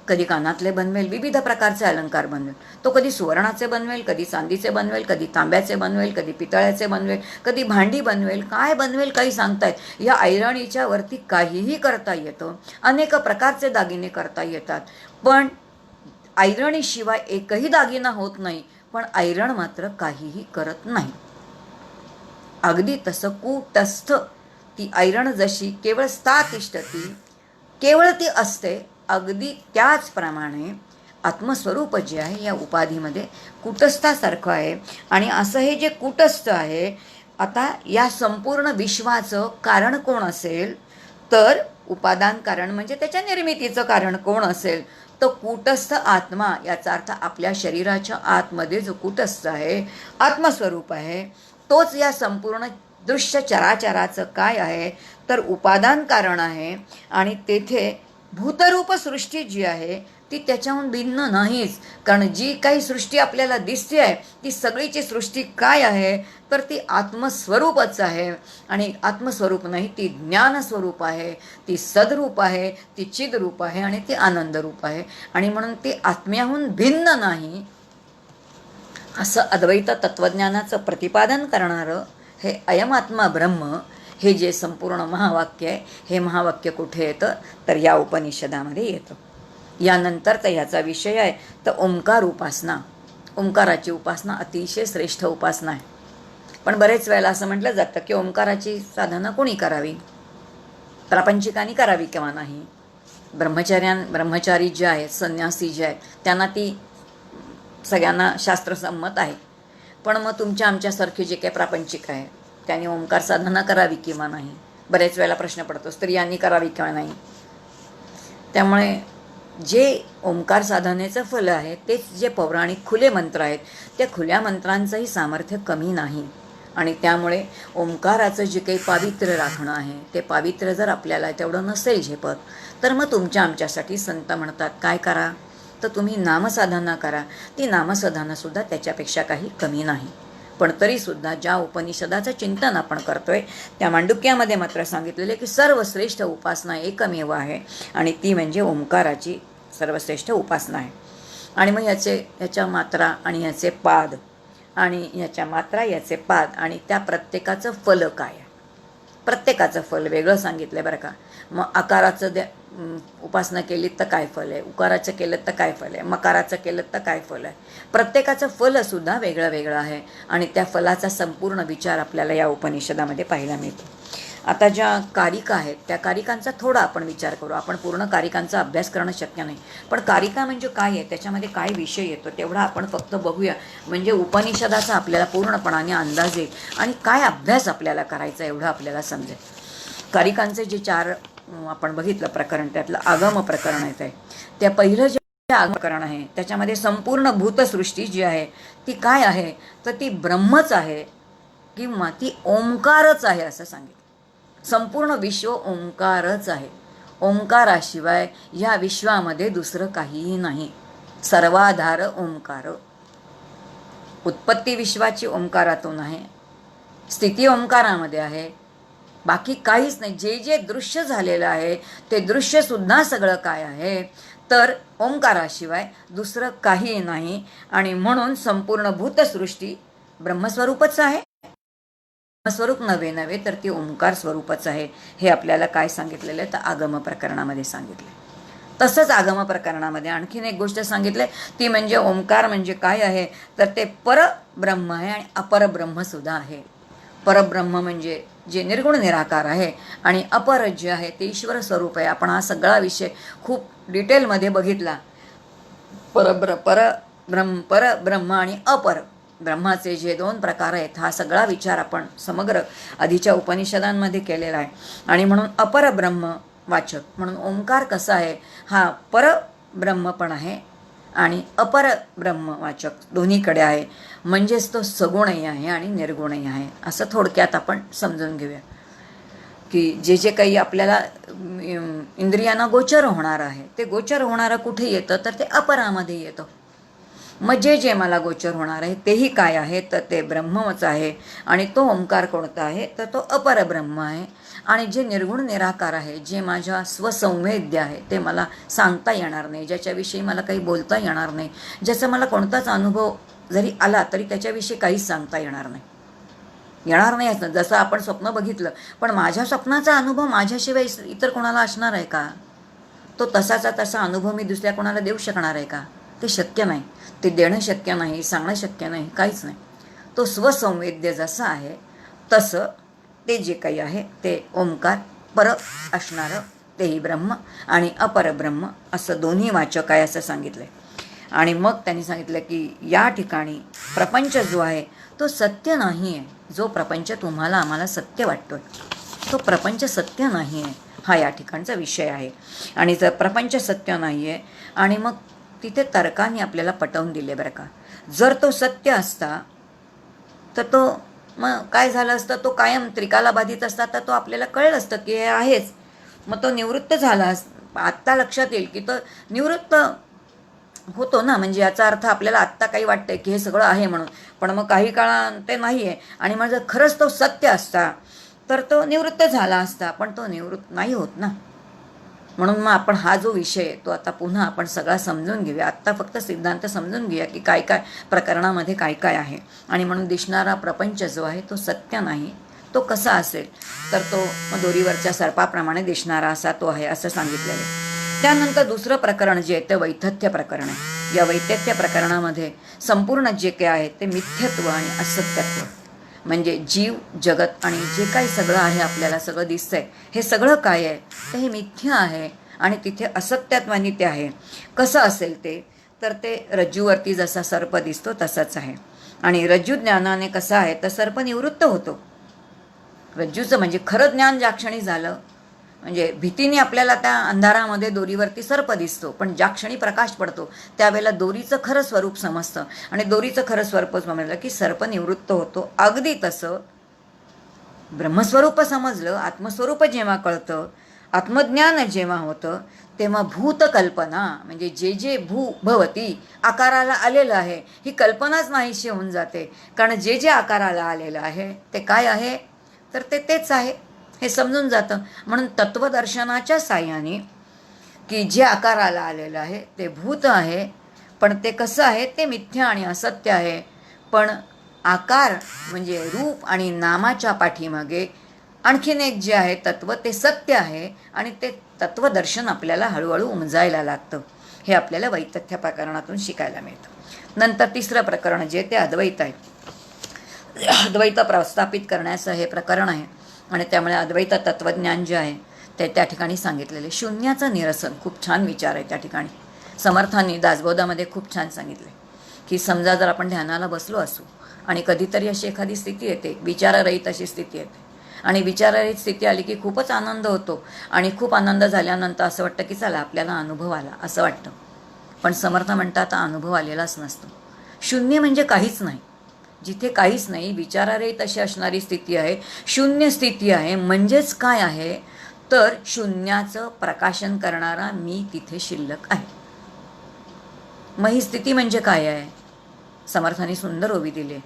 कधी कानातले बनवेल, विविध प्रकारचे अलंकार बनवेल. तो कधी सुवर्णाचे बनवेल, कधी चांदीचे बनवेल, कधी तांब्याचे बनवेल, कधी पितळ्याचे बनवेल, कधी भांडी बनवेल, काय बनवेल काही सांगतायत. या ऐरणीच्या वरती काहीही करता येतं, अनेक प्रकारचे दागिने करता येतात. पण ऐरणीशिवाय एकही दागिना होत नाही, पण ऐरण मात्र काहीही करत नाही. अगदी तसं कूटस्थ ती ऐरण जशी केवळ स्थातिष्ठती केवळ ती असते, अगदी त्याचप्रमाणे आत्मस्वरूप जे आहे या उपाधीमध्ये कूटस्थासारखं आहे. आणि असं हे जे कूटस्थ आहे, आता या संपूर्ण विश्वाचं कारण कोण असेल तर उपादान कारण म्हणजे त्याच्या निर्मितीचं कारण कोण असेल तर कूटस्थ आत्मा. याचा अर्थ आपल्या शरीराच्या आतमध्ये जो कूटस्थ आहे, आत्मस्वरूप आहे, तोच या संपूर्ण दृश्य चराचराचं काय आहे तर उपादान कारण आहे. आणि तेथे भूतरूप सृष्टी जी आहे ती त्याच्याहून भिन्न नाहीच. कारण जी काही सृष्टी आपल्याला दिसते आहे ती सगळीची सृष्टी काय आहे तर ती आत्मस्वरूपच आहे. आणि आत्मस्वरूप नाही, ती ज्ञानस्वरूप आहे, ती सदरूप आहे, ती चिदरूप आहे आणि ती आनंदरूप आहे. आणि म्हणून ती आत्म्याहून भिन्न नाही असं अद्वैत तत्त्वज्ञानाचं प्रतिपादन करणारं हे अयमात्मा ब्रह्म हे जे संपूर्ण महावाक्य आहे, हे महावाक्य कुठे येतं तर या उपनिषदामध्ये येतं. यानंतर तर ह्याचा विषय आहे तर ओंकार उपासना. ओंकाराची उपासना अतिशय श्रेष्ठ उपासना आहे. पण बरेच वेळेला असं म्हटलं जातं की ओंकाराची साधना कोणी करावी, प्रापंचिकांनी करावी किंवा नाही. ब्रह्मचारी जे आहेत, संन्यासी जे आहेत, त्यांना ती सगळ्यांना शास्त्रसंमत आहे. पण मग तुमच्या आमच्यासारखे जे काही प्रापंचिक आहे त्यांनी ओंकार साधना करावी किंवा नाही, बरेच वेळेला प्रश्न पडतो, स्त्रियांनी करावी किंवा नाही. त्यामुळे जे ओंकार साधनेचं फल आहे तेच जे पौराणिक खुले मंत्र आहेत, त्या खुल्या मंत्रांचंही सामर्थ्य कमी नाही. आणि त्यामुळे ओंकाराचं जे काही पावित्र्य राखणं आहे, ते पावित्र्य जर आपल्याला तेवढं नसेल झेपत, तर मग तुमच्या आमच्यासाठी संत म्हणतात काय करा, तर तुम्ही नामसाधना करा. ती नामसाधनासुद्धा त्याच्यापेक्षा काही कमी नाही. पण तरीसुद्धा ज्या उपनिषदाचं चिंतन आपण करतोय त्या मांडुक्यामध्ये मात्र सांगितलेले की सर्वश्रेष्ठ उपासना एकमेव आहे, आणि ती म्हणजे ओंकाराची सर्वश्रेष्ठ उपासना आहे. आणि मग याच्या मात्रा आणि याचे पाद, आणि याच्या मात्रा याचे पाद, आणि त्या प्रत्येकाचं फल काय आहे, प्रत्येकाचं फल वेगळं सांगितलं बरं का. मग आकाराचं उपासना केली तर काय फल आहे, उकाराचं केलं तर काय फल आहे, मकाराचं केलं तर काय फल आहे, प्रत्येकाचं फलसुद्धा वेगळं वेगळं आहे. आणि त्या फलाचा संपूर्ण विचार आपल्याला या उपनिषदामध्ये पाहायला मिळतो. आता ज्या कारिका आहेत त्या कारिकांचा थोडा आपण विचार करू. आपण पूर्ण कारिकांचा अभ्यास करणं शक्य नाही, पण कारिका म्हणजे काय आहे, त्याच्यामध्ये काय विषय येतो तेवढा आपण फक्त बघूया, म्हणजे उपनिषदाचा आपल्याला पूर्णपणाने अंदाज येईल आणि काय अभ्यास आपल्याला करायचा एवढं आपल्याला समजेल. कारिकांचे जे 4 आपण बघितलं प्रकरण, त्यातलं आगम प्रकरण आहे, त्या पहिलं जे आगम प्रकरण आहे त्याच्यामध्ये संपूर्ण भूतसृष्टी जी आहे ती काय आहे, तर ती ब्रह्मच आहे किंवा ती ओंकारच आहे असं सांगितलं. संपूर्ण विश्व ओंकारच आहे, ओंकाराशिवाय या विश्वामध्ये दुसरं काहीही नाही. सर्वाधार ओंकार. उत्पत्ती विश्वाची ओंकारातून आहे, स्थिती ओंकारामध्ये आहे, बाकी काहीच नाही. जे जे दृश्य झालेलं आहे ते दृश्यसुद्धा सगळं काय आहे, तर ओंकाराशिवाय दुसरं काही नाही. आणि म्हणून संपूर्ण भूतसृष्टी ब्रह्मस्वरूपच आहे, स्वरूप नव्हे तर ती ओंकार स्वरूपच आहे. हे आपल्याला काय सांगितलेलं आहे, तर आगम प्रकरणामध्ये सांगितले. तसंच आगम प्रकरणामध्ये आणखीन एक गोष्ट सांगितली, ती म्हणजे ओंकार म्हणजे काय आहे, तर ते परब्रह्म आहे आणि अपरब्रह्मसुद्धा आहे. परब्रह्म म्हणजे जे निर्गुण निराकार आहे, आणि अपर जे आहे ते ईश्वर स्वरूप आहे. आपण हा सगळा विषय खूप डिटेलमध्ये बघितला. परब्रह्म आणि अपर ब्रह्माचे जे 2 प्रकार आहेत, हा सगळा विचार आपण समग्र आधीच्या उपनिषदांमध्ये केलेला आहे. आणि म्हणून अपरब्रह्म वाचक म्हणून ओंकार कसा आहे, हा परब्रह्म पण आहे आणि अपरब्रह्म वाचक दोन्हीकडे आहे. म्हणजेच तो सगुणही आहे आणि निर्गुणही आहे. असं थोडक्यात आपण समजून घेऊया की जे जे काही आपल्याला इंद्रियांना गोचर होणार आहे, ते गोचर होणारं कुठे येतं, तर ते अपरामध्ये येतं. मग जे जे मला गोचर होणार आहे तेही काय आहे, तर ते ब्रह्मच आहे. आणि तो ओंकार कोणता आहे, तर तो अपरब्रह्म आहे. आणि जे निर्गुण निराकार आहे, जे माझ्या स्वसंवेद्य आहे, ते मला सांगता येणार नाही, ज्याच्याविषयी मला काही बोलता येणार नाही, ज्याचा मला कोणताच अनुभव जरी आला तरी त्याच्याविषयी काहीच सांगता येणार नाही असं. जसं आपण स्वप्न बघितलं, पण माझ्या स्वप्नाचा अनुभव माझ्याशिवाय इतर कोणाला असणार आहे का, तो तसाचा तसा अनुभव मी दुसऱ्या कोणाला देऊ शकणार आहे का, ते शक्य नाही. ते देणं शक्य नाही, सांगणं शक्य नाही, काहीच नाही. तो स्वसंवेद्य जसं आहे तसं ते जे काही आहे ते ओंकार पर असणारं तेही ब्रह्म आणि अपरब्रह्म असं दोन्ही वाचक आहे असं सांगितलं. आणि मग त्यांनी सांगितलं की या ठिकाणी प्रपंच जो आहे तो सत्य नाही आहे. जो प्रपंच तुम्हाला आम्हाला सत्य वाटतोय तो प्रपंच सत्य नाही आहे, हा या ठिकाणचा विषय आहे. आणि जर प्रपंच सत्य नाही आहे, आणि मग तिथे तर्काने आपल्याला पटवून दिले बरं का. जर तो सत्य असता तर तो मग काय झालं असतं, तो कायम त्रिकाला बाधित असता तर तो आपल्याला कळलं असतं की हे आहेच. मग तो निवृत्त झाला, आत्ता लक्षात येईल की तो निवृत्त होतो ना. म्हणजे याचा अर्थ आपल्याला आत्ता काही वाटतंय की हे सगळं आहे म्हणून, पण मग काही काळा ते नाही आहे. आणि मग जर खरंच तो सत्य असता तर तो निवृत्त झाला असता, पण तो निवृत्त नाही होत ना. म्हणून मग आपण हा जो विषय आहे तो आता पुन्हा आपण सगळा समजून घेऊया. आत्ता फक्त सिद्धांत समजून घेऊया की काय काय प्रकरणामध्ये काय काय आहे. आणि म्हणून दिसणारा प्रपंच जो आहे तो सत्य नाही. तो कसा असेल, तर तो दोरीवरच्या सर्पाप्रमाणे दिसणारा असा तो आहे असं सांगितलेलं आहे. त्यानंतर दुसरं प्रकरण जे आहे ते वैथत्य प्रकरण आहे. या वैथत्य प्रकरणामध्ये संपूर्ण जे काय आहे ते मिथ्यत्व आणि असत्यत्व, म्हणजे जीव जगत आणि जे काही सगळं आहे आपल्याला सगळं दिसतंय हे सगळं काय आहे तर हे मिथ्या आहे आणि तिथे असत्यात्वानी ते आहे. कसं असेल ते तर ते रज्जूवरती जसा सर्प दिसतो तसाच आहे आणि रज्जू ज्ञानाने कसं आहे तर सर्प निवृत्त होतो. रज्जूचं म्हणजे खरं ज्ञान ज्या क्षणी झालं म्हणजे भीतीने आपल्याला त्या अंधारामध्ये दोरीवरती सर्प दिसतो, पण ज्या क्षणी प्रकाश पडतो त्यावेळेला दोरीचं खरं स्वरूप समजतं आणि दोरीचं खरं स्वरूप समजलं की सर्प निवृत्त होतो. अगदी तसं ब्रह्मस्वरूप समजलं, आत्मस्वरूप जेव्हा कळतं, आत्मज्ञान जेव्हा होतं तेव्हा भूतकल्पना म्हणजे जे जे भवती आकाराला आलेलं आहे ही कल्पनाच नाहीशी होऊन जाते. कारण जे जे आकाराला आलेलं आहे ते काय आहे तर ते तेच आहे हे समजून जातं. म्हणून तत्वदर्शनाच्या साह्याने की जे आकाराला आलेलं आहे ते भूत आहे, पण ते कसं आहे ते मिथ्या आणि असत्य आहे. पण आकार म्हणजे रूप आणि नामाच्या पाठीमागे आणखीन एक जे आहे तत्व ते सत्य आहे आणि ते तत्वदर्शन आपल्याला हळूहळू उमजायला लागतं. हे आपल्याला वैतथ्य प्रकरणातून शिकायला मिळतं. नंतर तिसरं प्रकरण जे ते अद्वैत आहे. अद्वैत प्रस्थापित करण्याचं हे प्रकरण आहे आणि त्यामुळे अद्वैत तत्त्वज्ञान जे आहे ते त्या ठिकाणी सांगितलेले. शून्याचं निरसन खूप छान विचार आहे त्या ठिकाणी. समर्थांनी दासबोधामध्ये खूप छान सांगितले की समजा जर आपण ध्यानाला बसलो असू आणि कधीतरी अशी एखादी स्थिती येते, विचाररहित अशी स्थिती येते आणि विचाररहित स्थिती आली की खूपच आनंद होतो आणि खूप आनंद झाल्यानंतर असं वाटतं की चला आपल्याला अनुभव आला असं वाटतं. पण समर्थ म्हणतात अनुभव आलेलाच नसतो. शून्य म्हणजे काहीच नाही. जिथे काहीच नाही विचाररहित अशी असणारी स्थिती आहे, शून्य स्थिती आहे. म्हणजेच काय आहे तर शून्याचं प्रकाशन करणारा मी तिथे शिल्लक आहे. मग ही स्थिती म्हणजे काय आहे? समर्थांनी सुंदर ओवी दिली.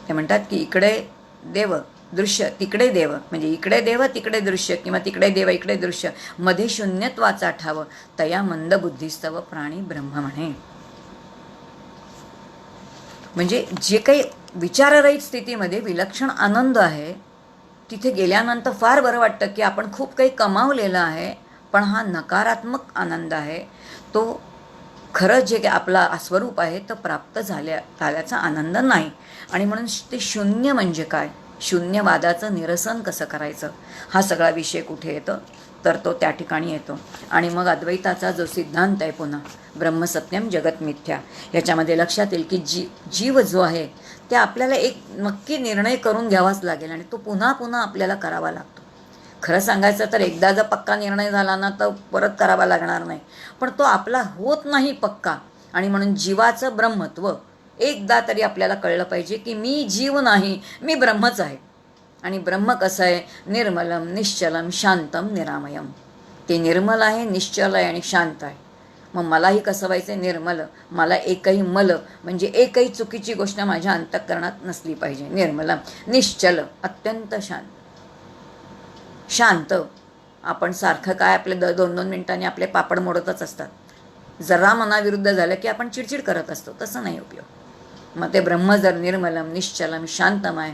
ते म्हणतात की इकडे देव दृश्य तिकडे देव म्हणजे इकडे देव तिकडे दृश्य किंवा तिकडे देव इकडे दृश्य मध्ये शून्यत्वाचा ठाव तया मंदबुद्धीस्तव प्राणी ब्रह्म म्हणे. म्हणजे जे काही विचाररहित स्थितीमध्ये विलक्षण आनंद आहे तिथे गेल्यानंतर फार बरं वाटतं की आपण खूप काही कमावलेलं आहे, पण हा नकारात्मक आनंद आहे. तो खरं जे आपला स्वरूप आहे तर प्राप्त झाल्याचा आनंद नाही. आणि म्हणून ते शून्य म्हणजे काय, शून्यवादाचं निरसन कसं करायचं हा सगळा विषय कुठे येतो तर तो त्या ठिकाणी येतो. आणि मग अद्वैताचा जो सिद्धांत आहे पुन्हा ब्रह्मसत्यम जगत मिथ्या याच्यामध्ये लक्षात येईल की जीव जो आहे ते आपल्याला एक नक्की निर्णय करून घ्यावाच लागेल आणि तो पुन्हा पुन्हा आपल्याला करावा लागतो. खरं सांगायचं तर एकदा जर पक्का निर्णय झाला ना तर परत करावा लागणार नाही, पण तो आपला होत नाही पक्का. आणि म्हणून जीवाचं ब्रह्मत्व एकदा तरी आपल्याला कळलं पाहिजे की मी जीव नाही, मी ब्रह्मच आहे. आणि ब्रह्म कसं आहे निर्मलम निश्चलम शांतम निरामयम. ते निर्मल आहे, निश्चल आहे आणि शांत आहे. मग मलाही कसं व्हायचं निर्मल, मला एकही मल म्हणजे एकही चुकीची गोष्ट माझ्या अंतःकरणात नसली पाहिजे. निर्मलम निश्चल अत्यंत शांत. आपण सारखं काय आपले 2-2 मिनिटांनी आपले पापड मोडतच असतात. जरा मनाविरुद्ध झालं की आपण चिडचिड करत असतो, तसं नाही उपयोग. मग ते ब्रह्म जर निर्मलम निश्चलम शांतम आहे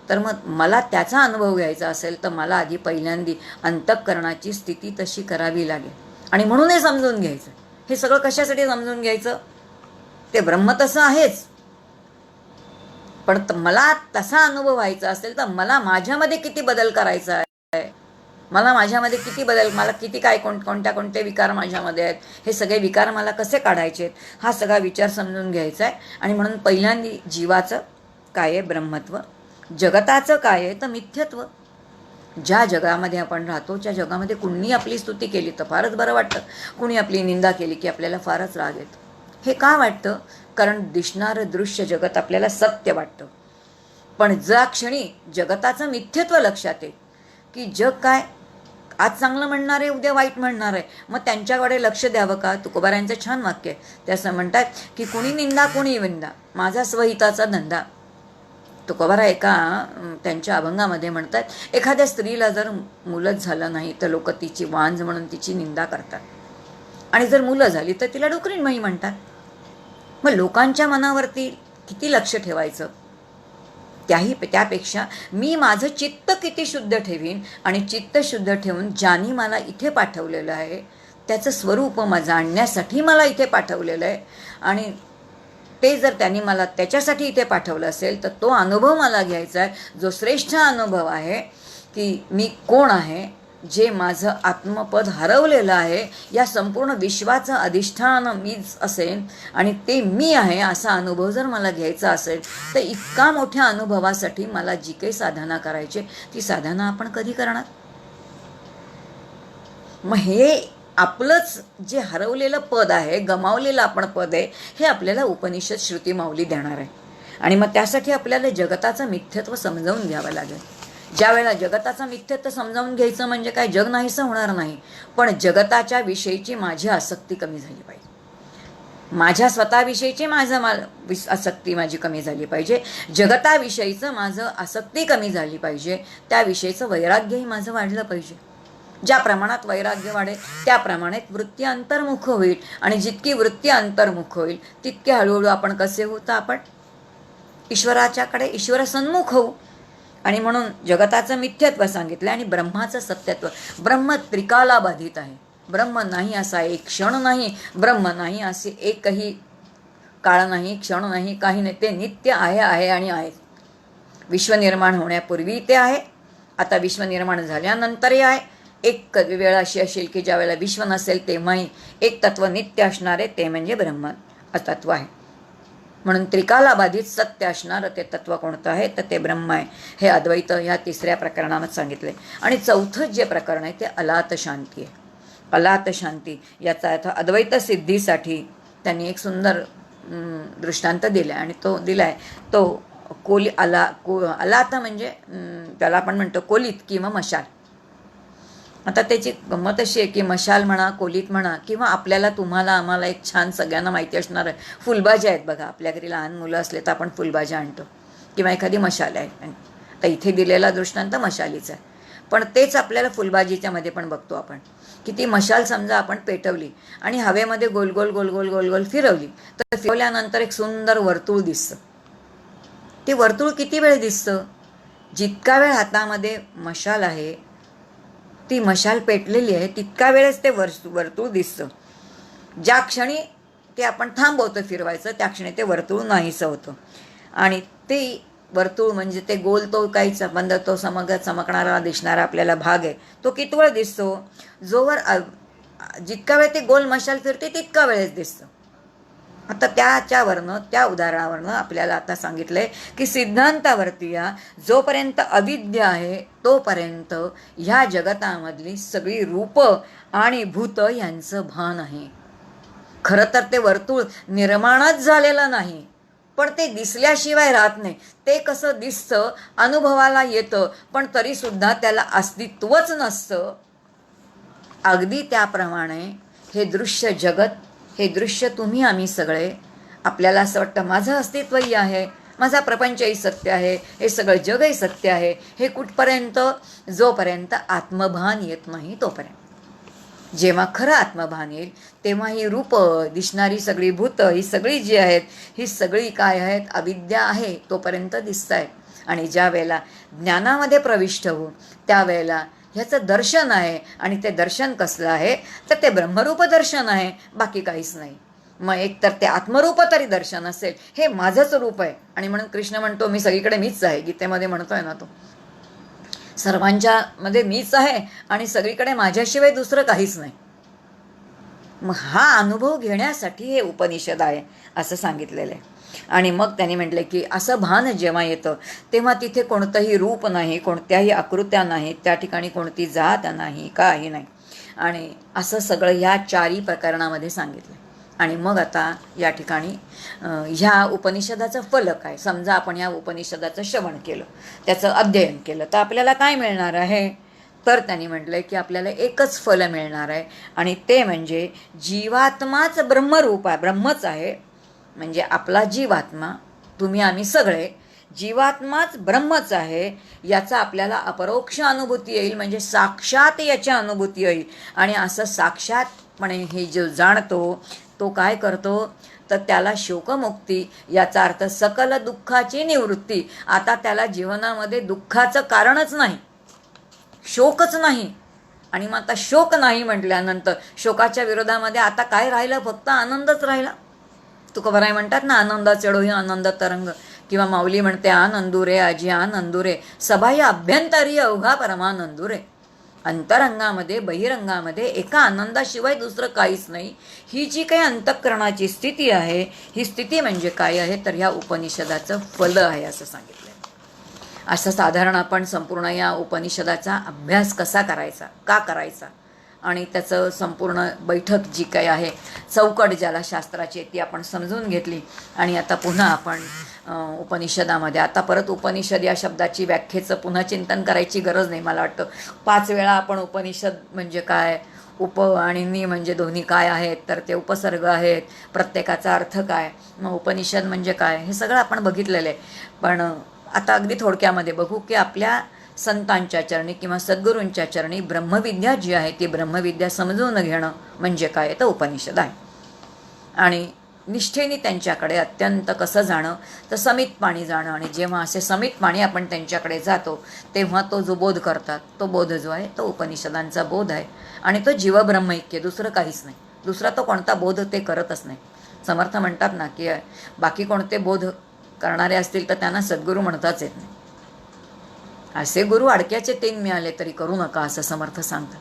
तर मग मला त्याचा अनुभव घ्यायचा असेल तर मला आधी पहिल्यांदी अंतःकरणाची स्थिती तशी करावी लागेल. आणि म्हणून हे समजून घ्यायचं. हे सगळं कशासाठी समजून घ्यायचं, ते ब्रह्म तसं आहेच, पण मला तसा अनुभव व्हायचा असेल तर मला माझ्यामध्ये किती बदल करायचा आहे, मला माझ्यामध्ये किती बदल, मला किती काय कोणते विकार माझ्यामध्ये आहेत, हे सगळे विकार मला कसे काढायचे आहेत, हा सगळा विचार समजून घ्यायचा आहे. आणि म्हणून पहिल्यांदी जीवाचं काय आहे ब्रह्मत्व, जगताचं काय आहे तर मिथ्यत्व. ज्या जगामध्ये आपण राहतो त्या जगामध्ये कुणी आपली स्तुती केली तर फारच बरं वाटतं, कुणी आपली निंदा केली की आपल्याला फारच राग येतो. हे का वाटतं, कारण दिसणारं दृश्य जगत आपल्याला सत्य वाटतं. पण ज्या क्षणी जगताचं मिथ्यत्व लक्षात येईल की जग काय आज चांगलं म्हणणार आहे उद्या वाईट म्हणणार आहे, मग त्यांच्याकडे लक्ष द्यावं का. तुकोबारायांचं छान वाक्य आहे, ते असं म्हणतात की कुणी निंदा कुणी विंदा माझा स्वहिताचा धंदा. तुकोबारा एका त्यांच्या अभंगामध्ये म्हणतात एखाद्या स्त्रीला जर मुलंच झालं नाही तर लोक तिची वांज म्हणून तिची निंदा करतात, आणि जर मुलं झाली तर तिला डुकरीणमयी म्हणतात. मग लोकांच्या मनावरती किती लक्ष ठेवायचं, त्यापेक्षा मी माझं चित्त किती शुद्ध ठेवीन आणि चित्त शुद्ध ठेवून ज्यांनी मला इथे पाठवलेलं आहे त्याचं स्वरूप जाणण्यासाठी मला इथे पाठवलेलं आहे. आणि ते जर त्यांनी मला त्याच्यासाठी इथे पाठवलं असेल तर तो अनुभव मला घ्यायचा आहे, जो श्रेष्ठ अनुभव आहे की मी कोण आहे, जे माझं आत्मपद हरवलेलं आहे, या संपूर्ण विश्वाचं अधिष्ठान मीच असेल आणि ते मी आहे असा अनुभव जर मला घ्यायचा असेल तर इतका मोठ्या अनुभवासाठी मला जी काही साधना करायची ती साधना आपण कधी करणार? मग हे आपलंच जे हरवलेलं पद आहे, गमावलेलं आपण पद आहे, हे आपल्याला उपनिषद श्रुती माऊली देणार आहे. आणि मग त्यासाठी आपल्याला जगताचं मिथ्यत्व समजावून घ्यावं लागेल. ज्या वेळेला जगताचं मिथ्यत्व समजावून घ्यायचं म्हणजे काय, जग नाहीसं होणार नाही, पण जगताच्या विषयीची माझी आसक्ती कमी झाली पाहिजे, माझ्या स्वतःविषयीची आसक्ती माझी कमी झाली पाहिजे, जगताविषयीचं माझं आसक्ती कमी झाली पाहिजे, त्याविषयीचं वैराग्यही माझं वाढलं पाहिजे. ज्या प्रमाणात वैराग्य वाढेल त्या प्रमाणात वृत्ती अंतर्मुख होईल, आणि जितकी वृत्ती अंतर्मुख होईल तितके हळूहळू आपण कसे होऊ, तर आपण ईश्वराच्याकडे ईश्वरसन्मुख होऊ. आणि म्हणून जगताचं मिथ्यत्व सांगितलं आणि ब्रह्माचं सत्यत्व. ब्रह्म त्रिकाला बाधित आहे, ब्रह्म नाही असा एक क्षण नाही, ब्रह्म नाही असे एकही काळ नाही, क्षण नाही, काही नाही, ते नित्य आहे, आहे आणि आहे. विश्वनिर्माण होण्यापूर्वी ते आहे, आता विश्वनिर्माण झाल्यानंतरही आहे. एक वेळ अशी असेल की ज्या वेळेला विश्व नसेल तेव्हाही एक तत्व नित्य असणारे ते म्हणजे ब्रह्म तत्व आहे. म्हणून त्रिकाला बाधित सत्य असणारं ते तत्व कोणतं आहे, तर ते ब्रह्म आहे. हे अद्वैत ह्या तिसऱ्या प्रकरणात सांगितले. आणि चौथं जे प्रकरण आहे ते अलात शांती आहे. अलात शांती याचा अर्थ अद्वैत सिद्धीसाठी त्यांनी एक सुंदर दृष्टांत दिला आणि तो दिलाय तो अलात म्हणजे त्याला आपण म्हणतो कोलीत किंवा मशाल. आता त्याची गंमत अशी आहे की मशाल म्हणा, कोलीत म्हणा, किंवा आपल्याला तुम्हाला आम्हाला एक छान सगळ्यांना माहिती असणार आहे फुलभाज्या आहेत बघा. आपल्या घरी लहान मुलं असले तर आपण फुलभाज्या आणतो किंवा एखादी मशाल आहे. तर इथे दिलेला दृष्टांत मशालीचा आहे, पण तेच आपल्याला फुलभाजीच्या मध्ये पण बघतो आपण की ती मशाल समजा आपण पेटवली आणि हवेमध्ये गोल गोल गोल गोल गोल गोल फिरवली, तर फिरवल्यानंतर एक सुंदर वर्तुळ दिसतं. ते वर्तुळ किती वेळ दिसतं? जितका वेळ हातामध्ये मशाल आहे, ती मशाल पेटलेली आहे, तितका वेळेस ते वर्तुळ दिसतं. ज्या क्षणी ते आपण थांबवतो फिरवायचं त्या क्षणी ते वर्तुळ नाहीसं होतं. आणि ते वर्तुळ म्हणजे ते गोल तो काही संबंध तो चमकणारा दिसणारा आपल्याला भाग आहे, तो किती वेळ दिसतो? जोवर जितका वेळ ते गोल मशाल फिरते तितका वेळेस दिसतं. आता त्याच्यावरनं त्या उदाहरणावरनं आपल्याला आता सांगितलंय की सिद्धांतावरती या जोपर्यंत अविद्या आहे तोपर्यंत ह्या जगतामधली सगळी रूप आणि भूत यांचं भान आहे. खरं तर ते वर्तुळ निर्माणच झालेलं नाही, पण ते दिसल्याशिवाय राहत नाही. ते कसं दिसतं, अनुभवाला येतं, पण तरीसुद्धा त्याला अस्तित्वच नसतं. अगदी त्याप्रमाणे हे दृश्य जगत, हे दृश्य तुम्ही आम्ही सगळे, आपल्याला असं वाटतं माझं अस्तित्वही आहे, माझा प्रपंचही सत्य आहे, हे सगळं जगही सत्य आहे. हे कुठपर्यंत? जोपर्यंत आत्मभान येत नाही तोपर्यंत. जेव्हा खरं आत्मभान येईल तेव्हा ही रूप दिसणारी सगळी भूत ही सगळी जी आहेत ही सगळी काय आहेत? अविद्या आहे तोपर्यंत दिसत आहेत. आणि ज्या वेळेला ज्ञानामध्ये प्रविष्ट होऊन त्यावेळेला ह्याचं दर्शन आहे, आणि ते दर्शन कसलं आहे तर ते ब्रह्मरूप दर्शन आहे, बाकी काहीच नाही. मग एक तर ते आत्मरूप तरी दर्शन असेल, हे माझंच रूप आहे. आणि म्हणून कृष्ण म्हणतो मी सगळीकडे मीच आहे, गीतेमध्ये म्हणतोय ना तो, सर्वांच्या मध्ये मीच आहे आणि सगळीकडे माझ्याशिवाय दुसरं काहीच नाही. मग हा अनुभव घेण्यासाठी हे उपनिषद आहे असं सांगितलेलं आहे. आणि मग त्यांनी म्हटले की असं भान जेव्हा येतं तेव्हा तिथे कोणतंही रूप नाही, कोणत्याही आकृत्या नाहीत, त्या ठिकाणी कोणती जात नाही, काही नाही. आणि असं सगळं ह्या चारी प्रकरणामध्ये सांगितलं. आणि मग आता या ठिकाणी ह्या उपनिषदाचं फल काय? समजा आपण ह्या उपनिषदाचं श्रवण केलं, त्याचं अध्ययन केलं, तर आपल्याला काय मिळणार आहे? तर त्यांनी म्हटलंय की आपल्याला एकच फल मिळणार आहे, आणि ते म्हणजे जीवात्माच ब्रह्मरूप आहे, ब्रह्मच आहे. म्हणजे आपला जीवात्मा, तुम्ही आम्ही सगळे जीवात्माच ब्रह्मच आहे, याचा आपल्याला अपरोक्ष अनुभूती येईल. म्हणजे साक्षात याची अनुभूती येईल. आणि असं साक्षातपणे हे जो जाणतो तो काय करतो तर त्याला शोकमुक्ती, याचा अर्थ सकल दुःखाची निवृत्ती. आता त्याला जीवनामध्ये दुःखाचं कारणच नाही, शोकच नाही. आणि मग आता शोक नाही म्हटल्यानंतर शोकाच्या विरोधामध्ये आता काय राहिलं? फक्त आनंदच राहिला. तुकोबाराय म्हणतात ना, आनंदाचे डोही आनंद तरंग, किंवा माऊली म्हणते आनंदुरे आजी आनंदुरे, सभा या अभ्यंतरी अवघा परमानंदुरे. अंतरंगामध्ये बहिरंगामध्ये एका आनंदाशिवाय दुसरं काहीच नाही. ही जी काही अंतःकरणाची स्थिती आहे, ही स्थिती म्हणजे काय आहे, तर ह्या उपनिषदाचं फल आहे असं सांगितलं. असं साधारण आपण संपूर्ण या उपनिषदाचा अभ्यास कसा करायचा, का करायचा, आणि त्याचं संपूर्ण बैठक जी काही आहे, चौकट ज्याला शास्त्राची, ती आपण समजून घेतली. आणि आता पुन्हा आपण उपनिषदामध्ये, आता परत उपनिषद या शब्दाची व्याख्येचं पुन्हा चिंतन करायची गरज नाही. मला वाटतं 5 वेळा आपण उपनिषद म्हणजे काय, उप आणि नि म्हणजे दोन्ही काय आहेत, तर ते उपसर्ग आहेत, प्रत्येकाचा अर्थ काय, मग उपनिषद म्हणजे काय, हे सगळं आपण बघितलेलं आहे. पण आता अगदी थोडक्यामध्ये बघू की आपल्या संतांच्या चरणी किंवा सद्गुरूंच्या चरणी ब्रह्मविद्या जी आहे, ती ब्रह्मविद्या समजून घेणं म्हणजे काय, तर उपनिषद आहे. आणि निष्ठेने त्यांच्याकडे अत्यंत कसं जाणं, तर समितपाणी जाणं. आणि जेव्हा असे समितपाणी आपण त्यांच्याकडे जातो, तेव्हा तो जो बोध करतात, तो बोध जो आहे तो उपनिषदांचा बोध आहे. आणि तो जीवब्रह्मैक्य, दुसरं काहीच नाही. दुसरा तो कोणता बोध ते करतच नाही. समर्थ म्हणतात ना की बाकी कोणते बोध करणारे असतील तर त्यांना सद्गुरू म्हणताच येत नाही. असे गुरु अडक्याचे 3 मिळाले तरी करू नका, असं समर्थ सांगतात.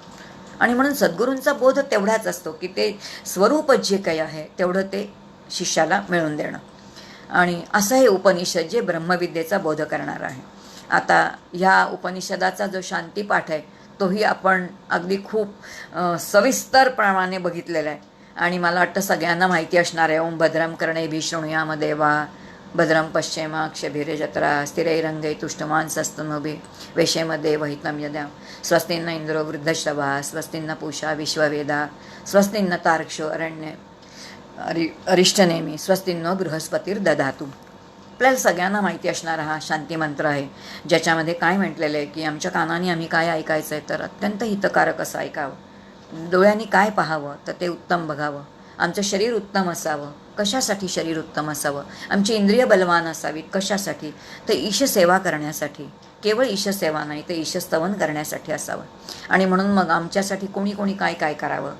आणि म्हणून सद्गुरूंचा बोध तेवढाच असतो की ते स्वरूप जे काही आहे तेवढं ते शिष्याला मिळवून देणं. आणि असं हे उपनिषद जे ब्रह्मविद्येचा बोध करणार आहे. आता ह्या उपनिषदाचा जो शांतीपाठ आहे, तोही आपण अगदी खूप सविस्तरप्रमाणे बघितलेला आहे. आणि मला वाटतं सगळ्यांना माहिती असणार आहे. ओम भद्रम कर्णेभिः शृणुयाम देवा, भद्रं पश्येमाक्षभिर्यजत्रा, स्थिरैरङ्गैः तुष्टुवांसस्तनूभिः वेशेमदेव हितं यदाम, स्वस्ति न इंद्रो वृद्धश्रवाः, स्वस्ति न पूषा विश्ववेदाः, स्वस्ति न तार्क्ष्यो अरण्ये अरिष्टनेमी, स्वस्ति नो बृहस्पतिर्दधातु. आपल्याला सगळ्यांना माहिती असणारा हा शांती मंत्र आहे, ज्याच्यामध्ये काय म्हटलेलं आहे की आमच्या कानाने आम्ही काय ऐकायचं आहे, तर अत्यंत हितकारक असं ऐकावं. डोळ्यांनी काय पाहावं, तर ते उत्तम बघावं. आमचं शरीर उत्तम असावं. कशासाठी शरीर उत्तम असावं? आमची इंद्रिय बलवान असावीत. कशासाठी? तर ईशसेवा करण्यासाठी. केवळ ईशसेवा नाही, तर ईशस्तवन करण्यासाठी असावं. आणि म्हणून मग आमच्यासाठी कोणी कोणी काय काय करावं,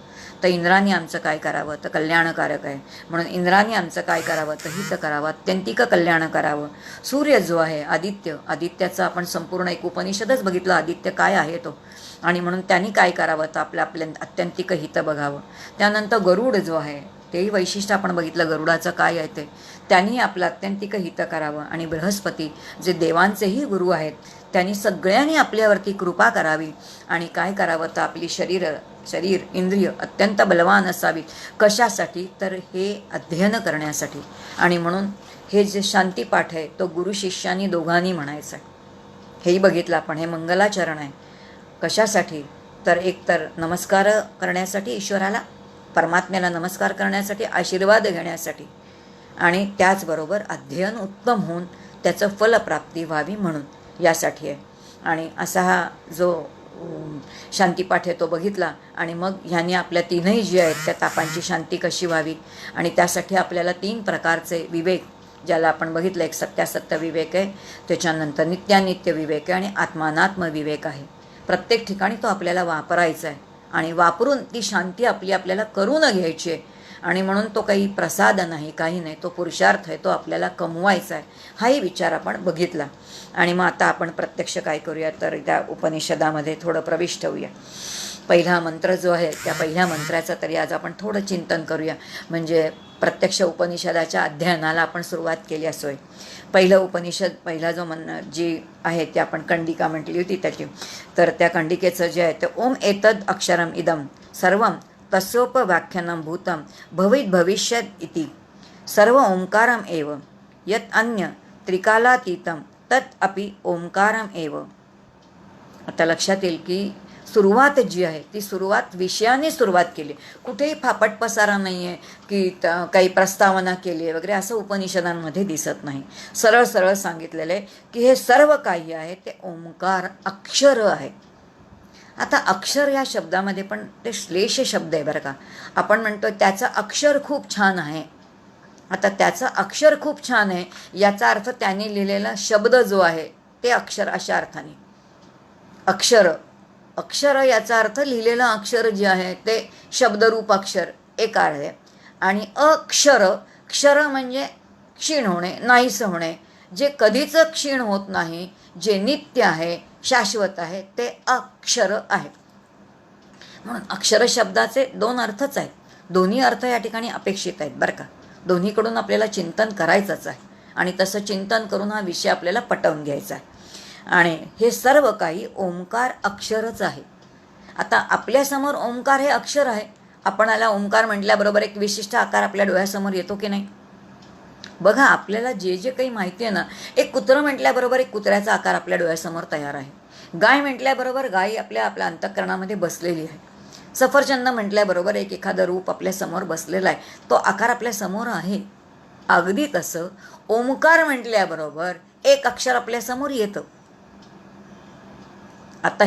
तर इंद्राने आमचं काय करावं, तर कल्याणकारक आहे. म्हणून इंद्राने आमचं काय करावं, तर हित करावं, अत्यंतिक कल्याण करावं. सूर्य जो आहे, आदित्य, आदित्याचं आपण संपूर्ण एक उपनिषदच बघितलं, आदित्य काय आहे तो. आणि म्हणून त्यांनी काय करावं, तर आपल्या अत्यंतिक हित बघावं. त्यानंतर गरुड जो आहे, तेही वैशिष्ट्य आपण बघितलं, गरुडाचं काय आहे ते. त्यांनी आपलं अत्यंतिक हित करावं. आणि बृहस्पती जे देवांचेही गुरु आहेत, त्यांनी सगळ्यांनी आपल्यावरती कृपा करावी. आणि काय करावं, तर आपली शरीर इंद्रिय अत्यंत बलवान असावीत. कशासाठी, तर हे अध्ययन करण्यासाठी. आणि म्हणून हे जे शांतीपाठ आहे, तो गुरु शिष्यांनी दोघांनी म्हणायचं आहे. हेही बघितलं आपण. हे मंगलाचरण आहे. कशासाठी, तर एकतर नमस्कार करण्यासाठी, ईश्वराला, परमात्म्याला नमस्कार करण्यासाठी, आशीर्वाद घेण्यासाठी. आणि त्याचबरोबर अध्ययन उत्तम होऊन त्याचं फलप्राप्ती व्हावी म्हणून, यासाठी आहे. आणि असा हा जो शांतीपाठ आहे तो बघितला. आणि मग ह्याने आपल्या 3ही जी आहेत त्या तापांची शांती कशी व्हावी, आणि त्यासाठी आपल्याला 3 प्रकारचे विवेक, ज्याला आपण बघितलं, एक सत्यासत्य विवेक आहे, त्याच्यानंतर नित्यानित्य विवेक आहे, आणि आत्मानात्म विवेक आहे. प्रत्येक ठिकाणी तो आपल्याला वापरायचा आहे. आणि वापरून ती शांती आपल्याला करून घ्यायची आहे. आणि म्हणून तो काही प्रसाद नाही, काही नाही, तो पुरुषार्थ आहे, तो आपल्याला कमवायचा आहे. हाही विचार आपण बघितला. आणि मग आता आपण प्रत्यक्ष काय करूया, तर त्या उपनिषदामध्ये थोडं प्रविष्ट होऊया. पहिला मंत्र जो आहे, त्या पहिल्या मंत्राचं तरी आज आपण थोडं चिंतन करूया. म्हणजे प्रत्यक्ष उपनिषदाच्या अध्ययनाला आपण सुरुवात केली असोय. पहिलं उपनिषद, पहिला जो जी आहे ती आपण कंडिका म्हटली होती त्याची. तर त्या कंडिकेचं जे आहे ते ओम एतद अक्षरम इदम सर्वम तस्योपव्याख्यानं भूतं भवित भविष्यत् इति सर्व ओंकारम एव यत् अन्य त्रिकालातीतं तत् अपि ओंकारम एव. आता लक्षात येईल की सुरुवात जी आहे ती सुरुवात विषयाने सुरुवात केली. कुठेही फापट पसारा नाही आहे की काही प्रस्तावना केली आहे वगैरे, असं उपनिषदांमध्ये दिसत नाही. सरळ सरळ सांगितलेलं आहे की हे सर्व काही आहे ते ओंकार अक्षर आहे. आता अक्षर या शब्दामध्ये पण ते श्लेष शब्द आहे बरं का. आपण म्हणतो त्याचं अक्षर खूप छान आहे. आता त्याचं अक्षर खूप छान आहे याचा अर्थ त्याने लिहिलेला शब्द जो आहे ते अक्षर, अशा अर्थाने अक्षर याचा अर्थ लिहिलेलं अक्षर जे आहे ते शब्दरूप अक्षर एक आहे. आणि अक्षर क्षर म्हणजे क्षीण होणे, नाहीस होणे. जे कधीच क्षीण होत नाही, जे नित्य आहे, शाश्वत आहे, ते अक्षर आहे. म्हणून अक्षर शब्दाचे 2 अर्थच आहेत. दोन्ही अर्थ या ठिकाणी अपेक्षित आहेत बरं का. दोन्हीकडून आपल्याला चिंतन करायचंच आहे आणि तसं चिंतन करून हा विषय आपल्याला पटवून घ्यायचा आहे. आणि हे सर्व काही ओंकार अक्षरच आहे. आता आपल्यासमोर ओंकार हे अक्षर आहे. आपणाला ओंकार म्हटल्याबरोबर एक विशिष्ट आकार आपल्या डोळ्यासमोर येतो की नाही? बघा, आपल्याला जे जे काही माहिती आहे ना, एक कुत्रं म्हटल्याबरोबर एक कुत्र्याचा आकार आपल्या डोळ्यासमोर तयार आहे. गाय म्हटल्याबरोबर गाय आपल्या अंतःकरणामध्ये बसलेली आहे. सफरचंद म्हटल्याबरोबर एखादं रूप आपल्यासमोर बसलेलं आहे, तो आकार आपल्यासमोर आहे. अगदी तसं ओंकार म्हटल्याबरोबर एक अक्षर आपल्यासमोर येतं. आता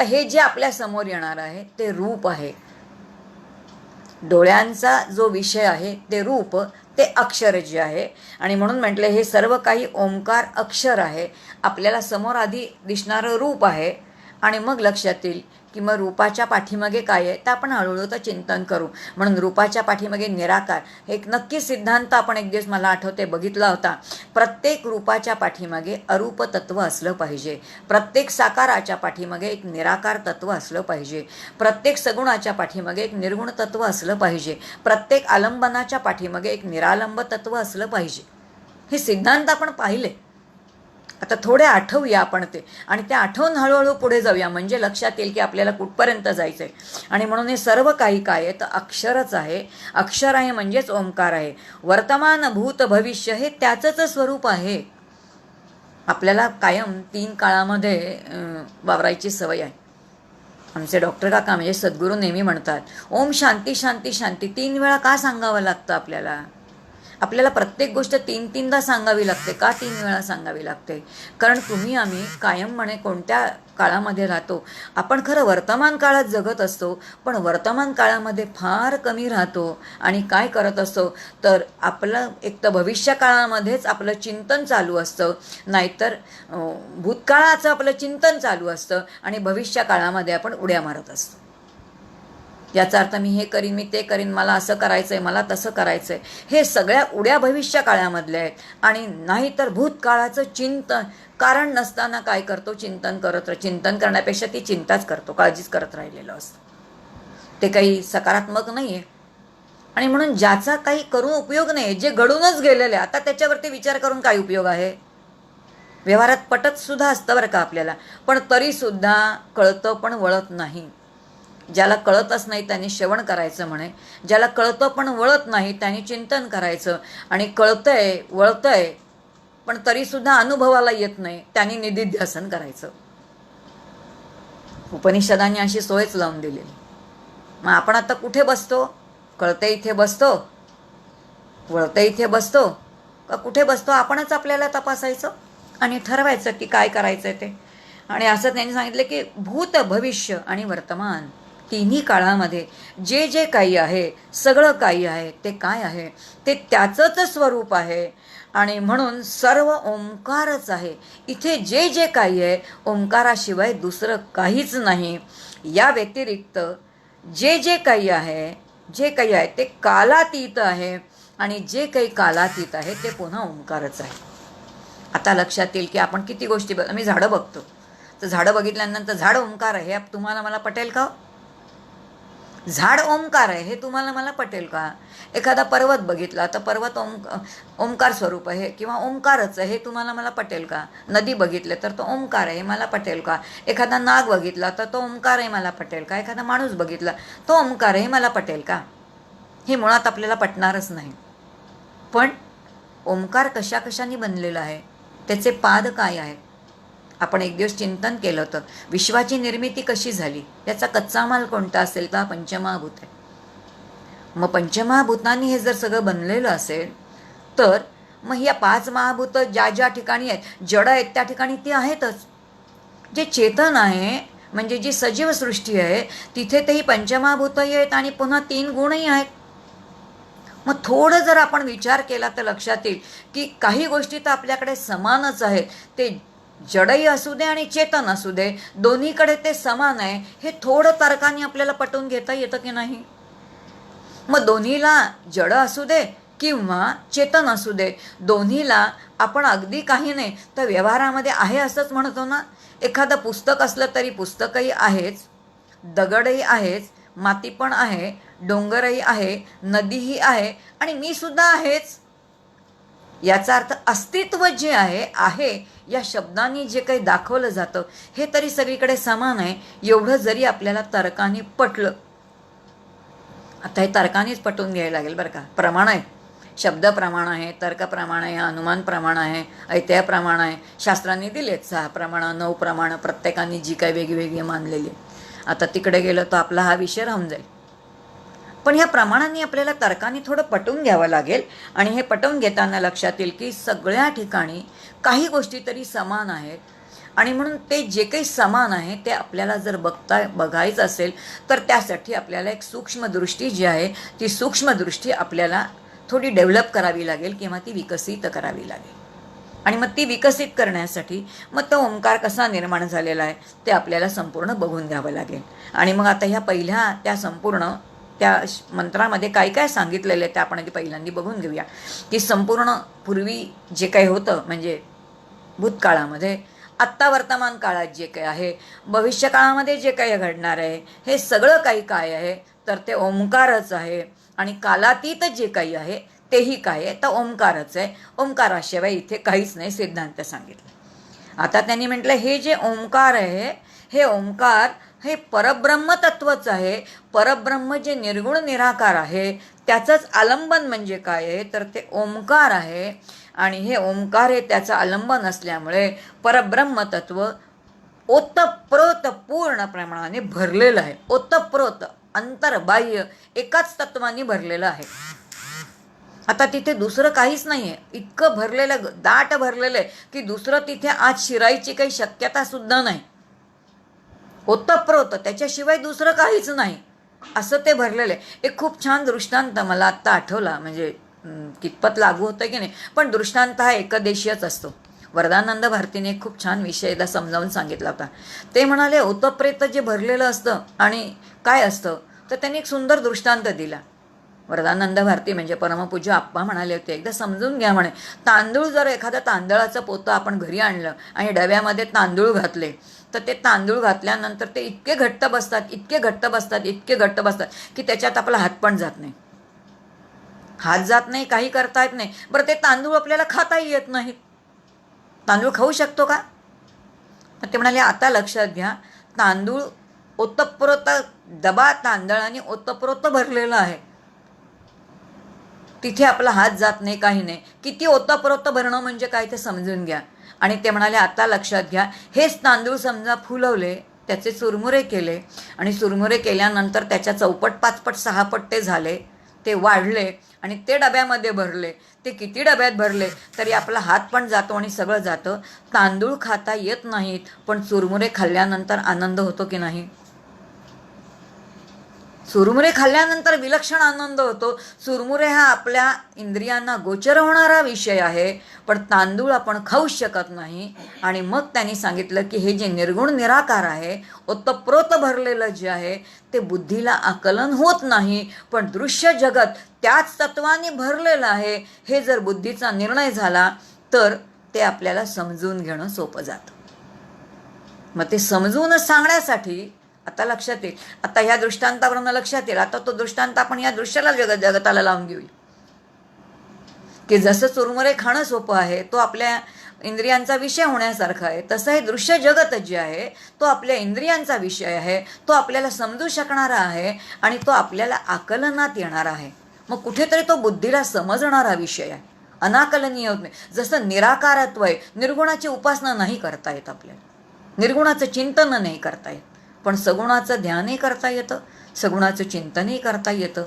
हे जे आपल्यासमोर येणार आहे ते रूप आहे. डोळ्यांचा जो विषय आहे ते रूप, ते अक्षर जे आहे. आणि म्हणून म्हटलं हे सर्व काही ओंकार अक्षर आहे. आपल्याला समोर आधी दिसणारं रूप आहे आणि मग लक्षात येईल की मग रूपाच्या पाठीमागे काय आहे, तर आपण हळूहळू तर चिंतन करू. म्हणून रूपाच्या पाठीमागे निराकार एक नक्की सिद्धांत आपण एक दिवस मला आठवते बघितला होता. प्रत्येक रूपाच्या पाठीमागे अरूप तत्व असलं पाहिजे. प्रत्येक साकाराच्या पाठीमागे एक निराकार तत्व असलं पाहिजे. प्रत्येक सगुणाच्या पाठीमागे एक निर्गुण तत्व असलं पाहिजे. प्रत्येक आलंबनाच्या पाठीमागे एक निरालंब तत्व असलं पाहिजे. हे सिद्धांत आपण पाहिले. आता थोडे आठवूया आपण ते आणि ते आठवून हळूहळू पुढे जाऊया, म्हणजे लक्षात येईल की आपल्याला कुठपर्यंत जायचं आहे. आणि म्हणून हे सर्व काही काय आहे तर अक्षरच आहे. अक्षर आहे म्हणजेच ओंकार आहे. वर्तमान भूत भविष्य हे त्याचंच स्वरूप आहे. आपल्याला कायम 3 काळामध्ये वावरायची सवय आहे. आमचे डॉक्टर काका म्हणजे सद्गुरू नेहमी म्हणतात, ओम शांती शांती शांती 3 वेळा का सांगावं लागतं आपल्याला? आपल्याला प्रत्येक गोष्ट 3-3दा सांगावी लागते. का 3 वेळा सांगावी लागते? कारण तुम्ही आम्ही कायम म्हणे कोणत्या काळामध्ये राहतो? आपण खरं वर्तमान काळात जगत असतो, पण वर्तमान काळामध्ये फार कमी राहतो. आणि काय करत असतो तर आपलं एक तर भविष्य काळामध्येच आपलं चिंतन चालू असतं, नाहीतर भूतकाळाचं आपलं चिंतन चालू असतं आणि भविष्य काळामध्ये आपण उड्या मारत असतो. याचा अर्थ मी हे करीन, मी ते करीन, मला असं करायचंय, मला तसं करायचंय. हे सगळ्या उड्या भविष्य काळामधल्या आहेत. आणि नाहीतर भूतकाळाचं चिंतन कारण नसताना काय करतो, चिंतन करण्यापेक्षा ती चिंताच करतो, काळजीच करत राहिलेलं असतं. ते काही सकारात्मक नाही आहे. आणि म्हणून ज्याचा काही करून उपयोग नाही, जे घडूनच गेलेले, आता त्याच्यावरती विचार करून काय उपयोग आहे? व्यवहारात पटत सुद्धा असतं बरं का आपल्याला, पण तरीसुद्धा कळतं पण वळत नाही. ज्याला कळतच नाही त्याने श्रवण करायचं म्हणे. ज्याला कळतं पण वळत नाही त्याने चिंतन करायचं. आणि कळतंय वळतंय पण तरीसुद्धा अनुभवाला येत नाही त्याने निधिध्यासन करायचं. उपनिषदांनी अशी सोयच लावून दिलेली. मग आपण आता कुठे बसतो? कळते इथे बसतो, वळते इथे बसतो, का कुठे बसतो? आपणच आपल्याला तपासायचं आणि ठरवायचं की काय करायचं ते. आणि असं त्यांनी सांगितलं की भूत भविष्य आणि वर्तमान तिन्ही काळामध्ये जे जे काही आहे, सगळं काही आहे, ते काय आहे? ते त्याचंच स्वरूप आहे. आणि म्हणून सर्व ओंकारच आहे. इथे जे जे काही आहे ओंकाराशिवाय दुसरं काहीच नाही. या व्यतिरिक्त जे जे काही आहे ते कालातीत आहे. आणि जे काही कालातीत आहे ते पुन्हा ओंकारच आहे. आता लक्षात येईल की आपण किती गोष्टी आम्ही झाडं बघतो, तर झाडं बघितल्यानंतर झाड ओंकार आहे हे तुम्हाला मला पटेल का? झाड ओंकार आहे हे तुम्हाला मला पटेल का? एखादा पर्वत बघितला तर पर्वत ओंकार स्वरूप आहे किंवा ओंकारच आहे हे तुम्हाला मला पटेल का? नदी बघितले तर तो ओंकार आहे मला पटेल का? एखादा नाग बघितला तर तो ओंकार आहे मला पटेल का? एखादा माणूस बघितला तो ओंकार आहे मला पटेल का? हे मुळात आपल्याला पटणारच नाही. पण ओंकार कशा कशाने बनलेला आहे, त्याचे पाद काय आहेत? आपण एक दिवस चिंतन केलं होतं. विश्वाची निर्मिती कशी झाली, याचा कच्चा माल कोणता असेल तर पंचमहाभूत आहे. मग पंचमहाभूतांनी हे जर सगळं बनलेलं असेल तर मग या 5 महाभूत ज्या ज्या ठिकाणी आहेत, जड आहेत त्या ठिकाणी ती आहेतच. जे चेतन आहे म्हणजे जी सजीव सृष्टी आहे तिथे तेही पंचमहाभूतही आहेत आणि पुन्हा 3 गुणही आहेत. मग थोडं जर आपण विचार केला तर लक्षात येईल की काही गोष्टी तर आपल्याकडे समानच आहेत. ते जडही असू दे आणि चेतन असू दे, दोन्हीकडे ते समान आहे. हे थोडं तर्काने आपल्याला पटवून घेता येतं की नाही? मग दोन्हीला जड असू दे किंवा चेतन असू दे, दोन्हीला आपण अगदी काही नाही तर व्यवहारामध्ये आहे असंच म्हणतो ना. एखादं पुस्तक असलं तरी पुस्तकही आहेच, दगडही आहेच, माती पण आहे, डोंगरही आहे, नदीही आहे आणि मी सुद्धा आहेच. याचा अर्थ अस्तित्व जे आहे या शब्दांनी जे काही दाखवलं जातं हे तरी सगळीकडे समान आहे. एवढं जरी आपल्याला तर्काने पटलं, आता हे तर्कानेच पटवून घ्यायला लागेल बरं का. प्रमाण आहे, शब्द प्रमाण आहे, तर्क प्रमाण आहे, अनुमान प्रमाण आहे, ऐतिह्य प्रमाण आहे. शास्त्रांनी दिलेत 6 प्रमाणं, 9 प्रमाणं, प्रत्येकाने जी काही वेगवेगळी मानलेली. आता तिकडे गेलं तर आपला हा विषय राहून जाईल. पण ह्या प्रमाणांनी आपल्याला तर्काने थोडं पटवून घ्यावं लागेल. आणि हे पटवून घेताना लक्षात येईल की सगळ्या ठिकाणी काही गोष्टी तरी समान आहेत. आणि म्हणून ते जे काही समान आहे ते आपल्याला जर बघायचं असेल तर त्यासाठी आपल्याला एक सूक्ष्मदृष्टी जी आहे ती सूक्ष्मदृष्टी आपल्याला थोडी डेव्हलप करावी लागेल किंवा ती विकसित करावी लागेल. आणि मग ती विकसित करण्यासाठी मग तो ओंकार कसा निर्माण झालेला आहे ते आपल्याला संपूर्ण बघून घ्यावं लागेल. आणि मग आता ह्या पहिल्या त्या संपूर्ण त्या मंत्रामध्ये काय काय सांगितलेलं आहे ते आपण आधी पहिल्यांदा बघून घेऊया. की संपूर्ण पूर्वी जे काही होतं म्हणजे भूतकाळामध्ये, आत्ता वर्तमान काळात जे काही आहे, भविष्यकाळामध्ये जे काही घडणार आहे, हे सगळं काही काय आहे तर ते ओंकारच आहे. आणि कालातीत जे काही आहे तेही काय आहे तर ओंकारच आहे. ओंकाराशिवाय इथे काहीच नाही, सिद्धांत सांगितलं. आता त्यांनी म्हटलं हे जे ओंकार आहे हे ओंकार हे परब्रह्म तत्वच आहे. परब्रह्म जे निर्गुण निराकार आहे त्याचंच आलंबन म्हणजे काय आहे तर ते ओंकार आहे. आणि हे ओंकार हे त्याचं आलंबन असल्यामुळे परब्रह्म तत्व ओतप्रोत पूर्ण प्रमाणाने भरलेलं आहे. ओतप्रोत अंतर्बाह्य एकाच तत्वाने भरलेलं आहे. आता तिथे दुसरं काहीच नाही आहे, इतकं भरलेलं, दाट भरलेलं आहे की दुसरं तिथे आज शिरायची काही शक्यता सुद्धा नाही. ओतप्रोत त्याच्याशिवाय दुसरं काहीच नाही असं ते भरलेलं आहे. एक खूप छान दृष्टांत मला आत्ता आठवला, म्हणजे कितपत लागू होतं की नाही, पण दृष्टांत हा एकदेशीयच असतो. वरदानंद भारतीने एक खूप छान विषय एकदा समजावून सांगितला होता. ते म्हणाले ओतप्रेत जे भरलेलं असतं आणि काय असतं तर त्यांनी एक सुंदर दृष्टांत दिला. वरदानंद भारती म्हणजे परमपूज्य आप्पा म्हणाले होते, एकदा समजून घ्या म्हणे. तांदूळ जर एखादं तांदळाचं पोतं आपण घरी आणलं आणि डब्यामध्ये तांदूळ घातले तर ते तांदूळ घातल्यानंतर ते इतके घट्ट बसतात, इतके घट्ट बसतात, इतके घट्ट बसतात की त्याच्यात आपला हात पण जात नाही, हात जात नाही, काही करता येत नाही. बरं ते तांदूळ आपल्याला खाताही येत नाहीत. तांदूळ खाऊ शकतो का? ते म्हणाले आता लक्षात घ्या, तांदूळ ओतप्रोत, डबा तांदळाने ओतप्रोत भरलेला आहे, तिथे आपला हात जात नाही, काही नाही. किती ओतप्रोत भरणं म्हणजे काय ते समजून घ्या. आणि ते म्हणाले आता लक्षात घ्या, हेच तांदूळ समजा फुलवले, त्याचे चुरमुरे केले आणि चुरमुरे केल्यानंतर त्याच्या चौपट, पाचपट, सहापट ते झाले, ते वाढले आणि ते डब्यामध्ये भरले. ते किती डब्यात भरले तरी आपला हात पण जातो आणि सगळं जातं. तांदूळ खाता येत नाहीत पण चुरमुरे खाल्ल्यानंतर आनंद होतो की नाही? चुरमुरे खाल्ल्यानंतर विलक्षण आनंद होतो. चुरमुरे हा आपल्या इंद्रियांना गोचर होणारा विषय आहे, पण तांदूळ आपण खाऊ शकत नाही. आणि मग त्यांनी सांगितलं की हे जे निर्गुण निराकार आहे, ओतप्रोत भरलेलं जे आहे ते बुद्धीला आकलन होत नाही, पण दृश्य जगत त्याच तत्वाने भरलेलं आहे. हे जर बुद्धीचा निर्णय झाला तर ते आपल्याला समजून घेणं सोपं जातं. मग ते समजून सांगण्यासाठी आता लक्षात येईल, आता ह्या दृष्टांतावरून लक्षात येईल. आता तो दृष्टांत आपण या दृश्याला जगताला लावून घेऊया की जसं चुरमुरे खाणं सोपं आहे, तो आपल्या इंद्रियांचा विषय होण्यासारखा आहे, तसं हे दृश्य जगत जे आहे तो आपल्या इंद्रियांचा विषय आहे, तो आपल्याला समजू शकणारा आहे आणि तो आपल्याला आकलनात येणारा आहे. मग कुठेतरी तो बुद्धीला समजणारा विषय आहे, अनाकलनीय होत नाही. जसं निराकारत्व आहे, निर्गुणाची उपासना नाही करता येत आपल्याला, निर्गुणाचं चिंतन नाही करता येत, पण सगुणाचं ध्यानही करता येतं, सगुणाचं चिंतनही करता येतं.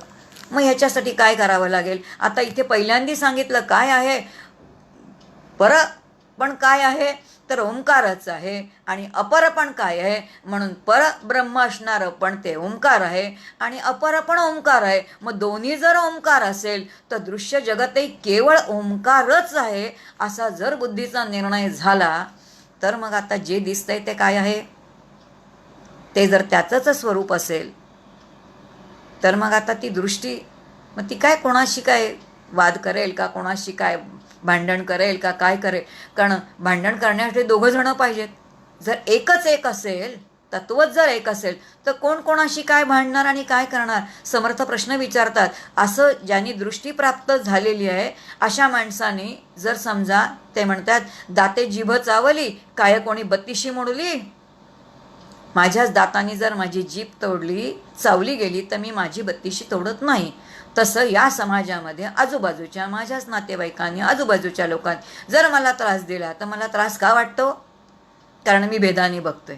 मग ह्याच्यासाठी काय करावं लागेल? आता इथे पहिल्यांदा सांगितलं काय आहे, पर पण काय आहे तर ओंकारच आहे. आणि अपर पण काय आहे, म्हणून परब्रह्म असणारं पण ते ओंकार आहे आणि अपर पण ओंकार आहे. मग दोन्ही जर ओंकार असेल तर दृश्य जगतही केवळ ओंकारच आहे असा जर बुद्धीचा निर्णय झाला तर मग आता जे दिसतंय ते काय आहे, ते जर त्याचंच स्वरूप असेल तर मग आता ती दृष्टी मग ती काय कोणाशी काय वाद करेल का, कोणाशी काय भांडण करेल का, काय करेल? कारण भांडण करण्यासाठी दोघं जणं पाहिजेत. जर एकच एक असेल, तत्वच जर एक असेल, तर कोण कोणाशी काय भांडणार आणि काय करणार? समर्थ प्रश्न विचारतात. असं ज्यांनी दृष्टी प्राप्त झालेली आहे अशा माणसाने जर समजा ते म्हणतात, दाते जिभ चावली काय कोणी बत्तीशी मोडली. माझ्याच दाताने जर माझी जीभ तोडली, चावली गेली, तर मी माझी बत्तीशी तोडत नाही. तसं या समाजामध्ये आजूबाजूच्या माझ्याच नातेवाईकांनी, आजूबाजूच्या लोकांनी जर मला त्रास दिला, तर मला त्रास का वाटतो? कारण मी भेदाने बघतोय.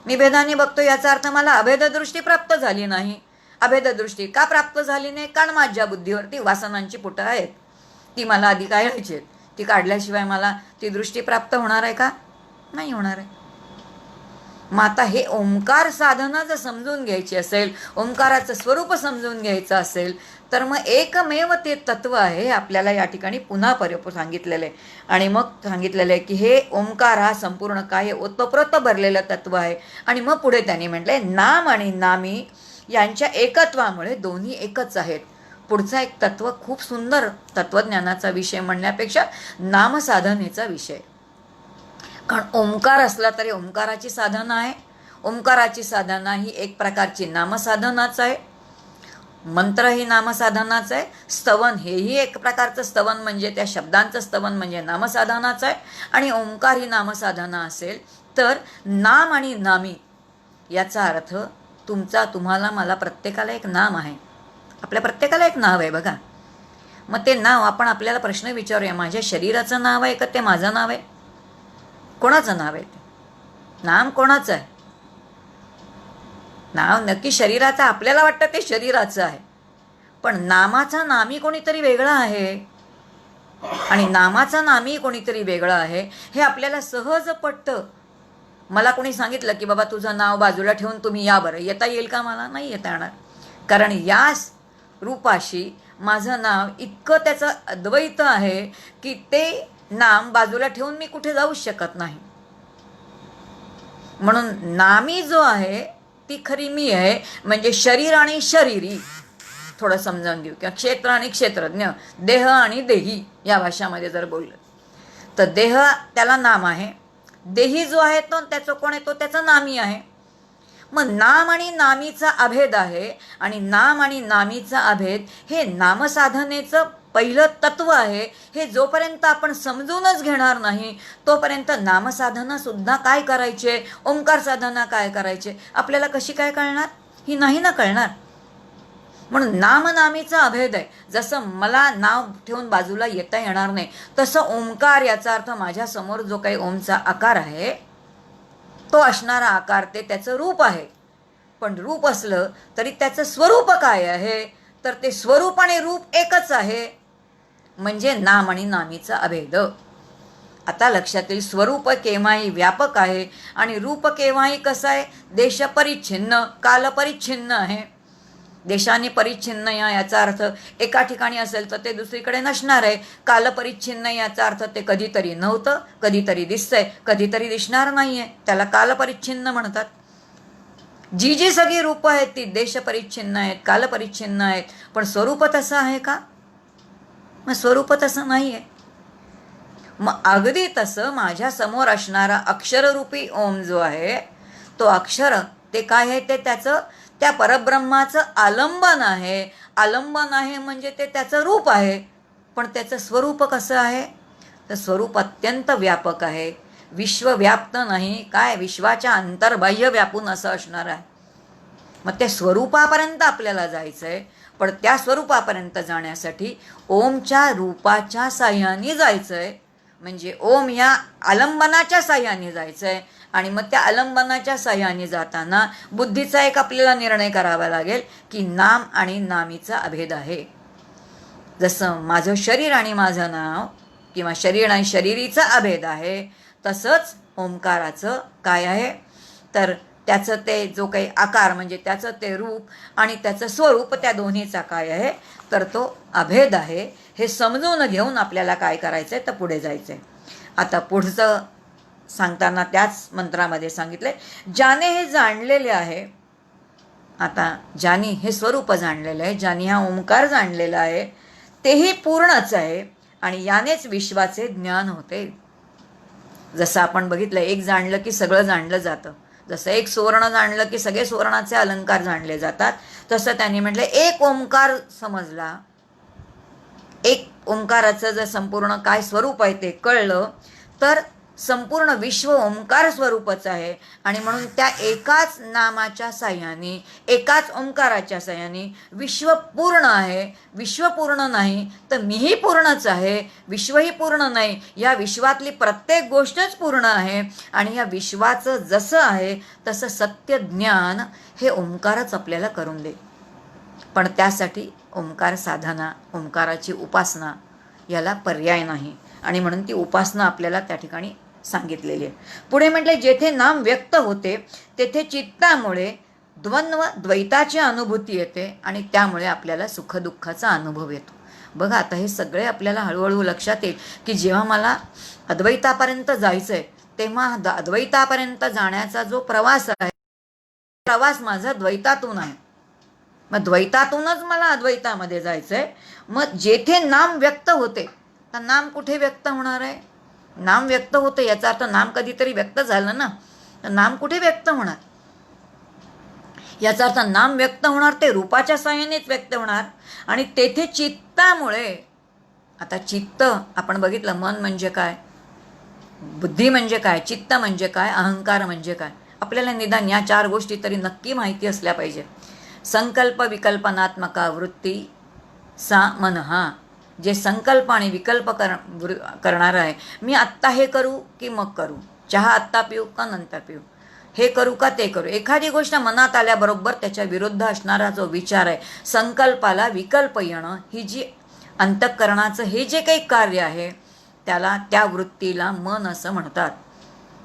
मी भेदाने बघतो याचा अर्थ मला अभेददृष्टी प्राप्त झाली नाही. अभेददृष्टी का प्राप्त झाली नाही? कारण माझ्या बुद्धीवरती वासनांची पुटं आहेत. ती मला आधी काढायची आहेत. ती काढल्याशिवाय मला ती दृष्टी प्राप्त होणार आहे का? नाही होणार आहे. मग आता हे ओंकार साधना जर समजून घ्यायची असेल, ओंकाराचं स्वरूप समजून घ्यायचं असेल, तर मग एकमेव ते तत्व आहे आपल्याला या ठिकाणी पुन्हा सांगितलेलं आहे. आणि मग सांगितलेलं आहे की हे ओंकार हा संपूर्ण काय ओतप्रोत भरलेलं तत्व आहे. आणि मग पुढे त्यांनी म्हटलंय नाम आणि नामी यांच्या एकत्वामुळे दोन्ही एकच आहेत. पुढचा एक तत्व खूप सुंदर तत्वज्ञानाचा विषय म्हणण्यापेक्षा नामसाधनेचा विषय. कारण ओंकार असला तरी ओंकाराची साधना आहे. ओंकाराची साधना ही एक प्रकारची नामसाधनाच आहे. मंत्र ही नामसाधनाच आहे. स्तवन हेही एक प्रकारचं स्तवन म्हणजे त्या शब्दांचं स्तवन म्हणजे नामसाधनाच आहे. आणि ओंकार ही नामसाधना असेल तर नाम आणि नामी याचा अर्थ तुमचा, तुम्हाला, मला प्रत्येकाला एक नाम आहे. आपल्या प्रत्येकाला एक नाव आहे बघा. मग ते नाव आपण आपल्याला प्रश्न विचारूया, माझ्या शरीराचं नाव आहे का ते माझं नाव आहे? कोणाचं नाव आहे ते? नाम कोणाचं आहे? नाव नक्की शरीराचं आपल्याला वाटतं ते शरीराचं आहे, पण नामाचा नामी कोणीतरी वेगळं आहे. आणि नामाचा नामी कोणीतरी वेगळं आहे हे आपल्याला सहज पटतं. मला कोणी सांगितलं की बाबा तुझं नाव बाजूला ठेवून तुम्ही या बरं, येता येईल का? मला नाही येता येणार. कारण या रूपाशी माझं नाव इतकं त्याचं अद्वैत आहे की ते नाम बाजूला ठेवून मी कुठे जाऊच शकत नाही. म्हणून नामी जो आहे ती खरी मी आहे. म्हणजे शरीर आणि शरीरी थोडं समजावून घेऊ, किंवा क्षेत्र आणि क्षेत्रज्ञ, देह आणि देही या भाषामध्ये जर बोललं तर देह त्याला नाम आहे, देही जो आहे तो त्याचं कोण आहे? तो त्याचा नामी आहे. मग नाम आणि नामीचा अभेद आहे. आणि नाम आणि नामीचा अभेद हे नामसाधनेचं पहिलं तत्व आहे. हे जोपर्यंत आपण समजूनच घेणार नाही तोपर्यंत नामसाधना सुद्धा काय करायचे, ओंकार साधना काय करायचे आपल्याला कशी काय कळणार? ही नाही ना कळणार. म्हणून नामनामीचा अभेद आहे. जसं मला नाव ठेवून बाजूला येता येणार नाही, तसं ओंकार याचा अर्थ माझ्यासमोर जो काही ओमचा आकार आहे तो असणारा आकार ते त्याचं रूप आहे. पण रूप असलं तरी त्याचं स्वरूप काय आहे? तर ते स्वरूप आणि रूप एकच आहे. म्हणजे नाम आणि नामीचा अभेद. आता लक्षात येईल, स्वरूप केव्हाही व्यापक आहे आणि रूप केव्हाही कसं आहे? देशपरिच्छिन्न, कालपरिच्छिन्न आहे. देशाने परिच्छिन्न याचा अर्थ एका ठिकाणी असेल तर ते दुसरीकडे नसणार आहे. कालपरिच्छिन्न याचा अर्थ ते कधीतरी नव्हतं, कधीतरी दिसतंय, कधीतरी दिसणार नाहीये, त्याला कालपरिच्छिन्न म्हणतात. जी जी सगळी रूपं आहेत ती देशपरिच्छिन्न आहेत, कालपरिच्छिन्न आहेत. पण स्वरूप तसं आहे का? मग स्वरूप तसं नाही आहे. मग अगदी तसं माझ्यासमोर असणारा अक्षररूपी ओम जो आहे तो अक्षर ते काय आहे? ते त्याचं त्या परब्रह्माचं आलंबन आहे. आलंबन आहे म्हणजे ते त्याचं रूप आहे. पण त्याचं स्वरूप कसं आहे? तर स्वरूप अत्यंत व्यापक आहे, विश्वव्याप्त नाही. काय? विश्वाच्या अंतर्बाह्य व्यापून असं असणार आहे. मग त्या स्वरूपापर्यंत आपल्याला जायचं आहे. पण त्या स्वरूपापर्यंत जाण्यासाठी ओमच्या रूपाच्या साह्याने जायचं आहे. म्हणजे ओम या आलंबनाच्या साह्याने जायचं आहे. आणि मग त्या आलंबनाच्या साह्याने जाताना बुद्धीचा एक आपल्याला निर्णय करावा लागेल की नाम आणि नामीचा अभेद आहे. जसं माझं शरीर आणि माझं नाव किंवा शरीर आणि शरीरीचा अभेद आहे, तसंच ओंकाराचं काय आहे? तर त्याचं ते जो काही आकार म्हणजे त्याचं ते रूप आणि त्याचं स्वरूप त्या दोन्हीचा काय आहे? तर तो अभेद आहे. हे समजून घेऊन आपल्याला काय करायचं आहे? तर पुढे जायचं आहे. आता पुढचं सांगताना त्याच मंत्रामध्ये सांगितले, ज्याने हे जाणलेले आहे आता ज्यांनी हे स्वरूप जाणलेलं आहे, ज्यांनी हा ओंकार जाणलेला आहे, तेही पूर्णच आहे आणि यानेच विश्वाचे ज्ञान होते. जसं आपण बघितलं, एक जाणलं की सगळं जाणलं जातं. जसं एक सुवर्ण जाणलं की सगळे सुवर्णाचे अलंकार जाणले जातात, तसं त्यांनी म्हटलं एक ओंकार समजला, एक ओंकाराचं जर संपूर्ण काय स्वरूप आहे ते कळलं, तर संपूर्ण विश्व ओंकार स्वरूपच आहे. आणि म्हणून त्या एकाच नामाच्या साह्याने, एकाच ओंकाराच्या साह्याने विश्व पूर्ण आहे. विश्व पूर्ण नाही तर मीही पूर्णच आहे, विश्वही पूर्ण नाही, या विश्वातली प्रत्येक गोष्टच पूर्ण आहे. आणि या विश्वाचं जसं आहे तसं सत्य ज्ञान हे ओंकारच आपल्याला करून दे. पण त्यासाठी ओंकार साधना, ओंकाराची उपासना याला पर्याय नाही. आणि म्हणून ती उपासना आपल्याला त्या ठिकाणी सांगितलेली आहे. पुढे म्हटले, जेथे नाम व्यक्त होते तेथे चित्तामुळे द्वंद्व द्वैताची अनुभूती येते आणि त्यामुळे आपल्याला सुखदुःखाचा अनुभव येतो. बघा, आता हे सगळे आपल्याला हळूहळू लक्षात येईल की जेव्हा मला अद्वैतापर्यंत जायचं आहे, तेव्हा अद्वैतापर्यंत जाण्याचा जो प्रवास आहे, प्रवास माझा द्वैतातून आहे. मग द्वैतातूनच मला अद्वैतामध्ये जायचं आहे. मग जेथे नाम व्यक्त होते, तर नाम कुठे व्यक्त होणार आहे? नाम व्यक्त होतं याचा अर्थ नाम कधीतरी व्यक्त झालं ना, तर नाम कुठे व्यक्त होणार? याचा अर्थ नाम व्यक्त होणार ते रूपाच्या साह्यानेच व्यक्त होणार. आणि तेथे चित्तामुळे, आता चित्त आपण बघितलं, मन म्हणजे काय, बुद्धी म्हणजे काय, चित्त म्हणजे काय, अहंकार म्हणजे काय, आपल्याला निदान या 4 गोष्टी तरी नक्की माहिती असल्या पाहिजे. संकल्प विकल्पनात्मका वृत्ती सा मन, हा जे संकल्प आणि विकल्प करणार आहे, मी आत्ता हे करू की मग करू, चहा आत्ता पिऊ का नंतर पिऊ, हे करू का ते करू, एखादी गोष्ट मनात आल्याबरोबर त्याच्या विरुद्ध असणारा जो विचार आहे, संकल्पाला विकल्प येणं, ही जी अंतःकरणाचं हे जे काही कार्य आहे त्याला, त्या वृत्तीला मन असं म्हणतात.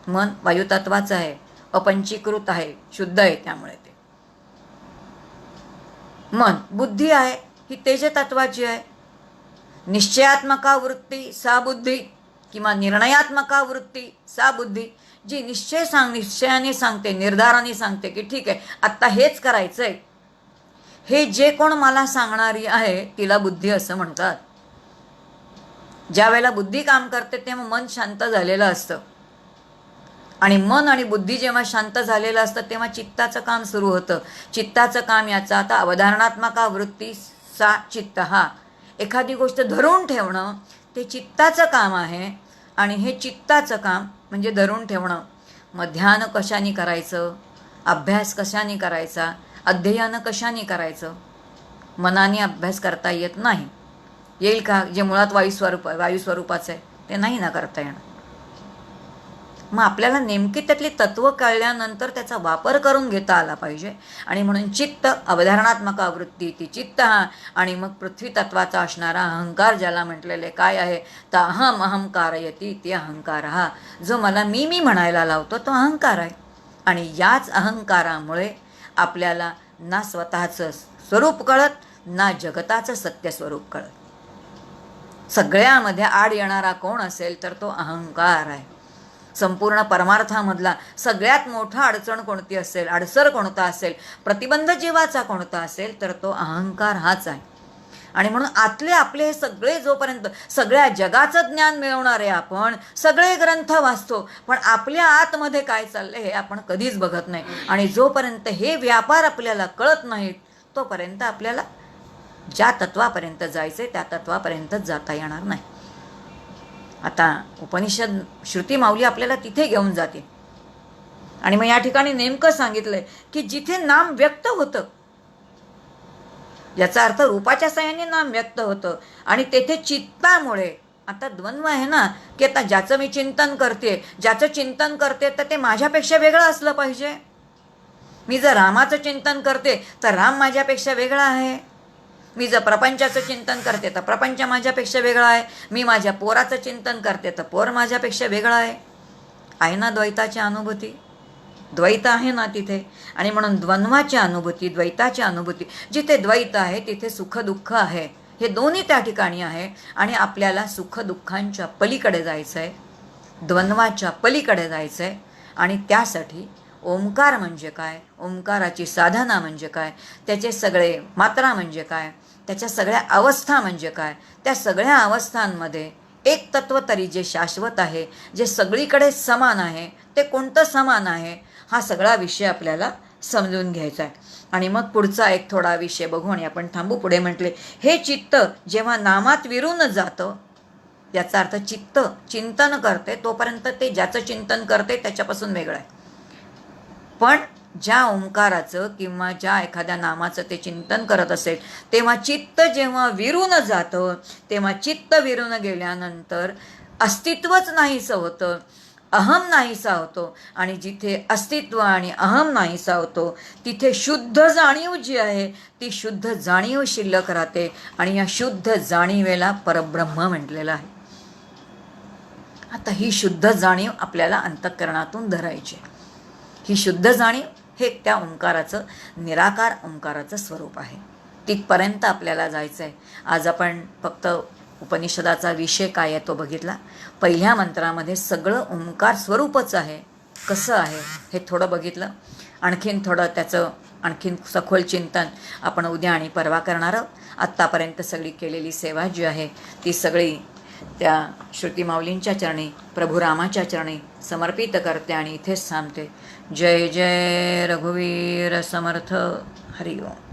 मन वायुतत्वाचं आहे, अपंचीकृत आहे, शुद्ध आहे, त्यामुळे ते मन. बुद्धी आहे, ही तेजतत्वाची आहे. निश्चयात्मका वृत्ती सा बुद्धी, किंवा निर्णयात्मका वृत्ती सा बुद्धी, जी निश्चयाने सांगते, निर्धाराने सांगते की ठीक आहे आत्ता हेच करायचं आहे, हे जे कोण मला सांगणारी आहे तिला बुद्धी असं म्हणतात. ज्या वेळेला बुद्धी काम करते तेव्हा मन शांत झालेलं असतं. आणि मन आणि बुद्धी जेव्हा शांत झालेलं असतं तेव्हा चित्ताचं काम सुरू होतं. चित्ताचं काम याचा आता अवधारणात्मका वृत्ती सा चित्त, हा एखादी गोष्ट धरून ठेवणं ते चित्ताचं काम आहे. आणि हे चित्ताचं काम म्हणजे धरून ठेवणं. मग ध्यान कशाने करायचं, अभ्यास कशाने करायचा, अध्ययन कशाने करायचं? मनाने अभ्यास करता येत नाही. येईल का? जे मुळात वायुस्वरूपाचं आहे ते नाही ना करता येणार. मग आपल्याला नेमकी त्यातली तत्त्व कळल्यानंतर त्याचा वापर करून घेता आला पाहिजे. आणि म्हणून चित्त, अवधारणात्मक वृत्ती ती चित्त, हा. आणि मग पृथ्वी तत्वाचा असणारा अहंकार, ज्याला म्हटलेले काय आहे, तर अहम अहम कारयती, ते अहंकार, हा जो मला मी म्हणायला लावतो तो अहंकार आहे. आणि याच अहंकारामुळे आपल्याला ना स्वतःचं स्वरूप कळत, ना जगताचं सत्य स्वरूप कळत. सगळ्यामध्ये आड येणारा कोण असेल तर तो अहंकार आहे. संपूर्ण परमार्थामधला सगळ्यात मोठा अडचण कोणती असेल, अडसर कोणता असेल, प्रतिबंध जीवाचा कोणता असेल तर तो अहंकार हाच आहे. आणि म्हणून आतले आपले हे सगळे, जोपर्यंत सगळ्या जगाचं ज्ञान मिळवणारे आपण सगळे ग्रंथ वाचतो, पण आपल्या आतमध्ये काय चाललंय हे आपण कधीच बघत नाही. आणि जोपर्यंत हे व्यापार आपल्याला कळत नाहीत तोपर्यंत आपल्याला ज्या तत्वापर्यंत जायचे त्या तत्वापर्यंतच जाता येणार नाही. आता उपनिषद श्रुती माऊली आपल्याला तिथे घेऊन जाते. आणि मग या ठिकाणी नेमकं सांगितलंय की जिथे नाम व्यक्त होतं, याचा अर्थ रूपाच्या साह्याने नाम व्यक्त होतं, आणि तेथे चित्तामुळे, आता द्वंद्व आहे ना, की आता ज्याचं मी चिंतन करते, ज्याचं चिंतन करते तर ते माझ्यापेक्षा वेगळं असलं पाहिजे. मी जर रामाचं चिंतन करते तर राम माझ्यापेक्षा वेगळा आहे. मी जर प्रपंचाचं चिंतन करते तर प्रपंच माझ्यापेक्षा वेगळा आहे. मी माझ्या पोराचं चिंतन करते तर पोर माझ्यापेक्षा वेगळा आहे ना द्वैताची अनुभूती. द्वैत आहे ना तिथे. आणि म्हणून द्वंद्वाची अनुभूती, द्वैताची अनुभूती, जिथे द्वैत आहे तिथे सुख दुःख आहे. हे दोन्ही त्या ठिकाणी आहे. आणि आपल्याला सुख दुःखांच्या पलीकडे जायचं आहे, द्वंद्वाच्या पलीकडे जायचं आहे. आणि त्यासाठी ओंकार म्हणजे काय, ओंकाराची साधना म्हणजे काय, त्याचे सगळे मात्रा म्हणजे काय, त्याच्या सगळ्या अवस्था म्हणजे काय, त्या सगळ्या अवस्थांमध्ये एक तत्व तरी जे शाश्वत आहे, जे सगळीकडे समान आहे, ते कोणतं समान आहे, हा सगळा विषय आपल्याला समजून घ्यायचा आहे. आणि मग पुढचा एक थोडा विषय बघू आणि आपण थांबू. पुढे म्हटले, हे चित्त जेव्हा नामात विरून जातं, याचा अर्थ चित्त चिंतन करते तोपर्यंत ते ज्याचं चिंतन करते त्याच्यापासून वेगळं आहे. पण ज्या ओंकाराचं किंवा ज्या एखाद्या नामाचं ते चिंतन करत असेल, तेव्हा चित्त जेव्हा विरून जातं, तेव्हा चित्त विरून गेल्यानंतर अस्तित्वच नाहीसं होतं, अहम नाहीसा होतो. आणि जिथे अस्तित्व आणि अहम नाहीसा होतो, तिथे शुद्ध जाणीव जी आहे ती शुद्ध जाणीव शिल्लक राहते. आणि या शुद्ध जाणीवेला परब्रह्म म्हटलेलं आहे. आता ही शुद्ध जाणीव आपल्याला अंतःकरणातून धरायची. ही शुद्ध जाणीव हे त्या ओंकाराचं, निराकार ओंकाराचं स्वरूप आहे. तिथपर्यंत आपल्याला जायचं आहे. आज आपण फक्त उपनिषदाचा विषय काय आहे तो बघितला. पहिल्या मंत्रामध्ये सगळं ओंकार स्वरूपच आहे, कसं आहे हे थोडं बघितलं. आणखीन थोडं त्याचं आणखीन सखोल चिंतन आपण उद्या आणि परवा करणार आहोत. आत्तापर्यंत सगळी केलेली सेवा जी आहे ती सगळी त्या श्रुती माऊलींच्या चरणी, प्रभू रामाच्या चरणी समर्पित करते आणि इथेच थांबते. जय जय रघुवीर समर्थ. हरि ओम.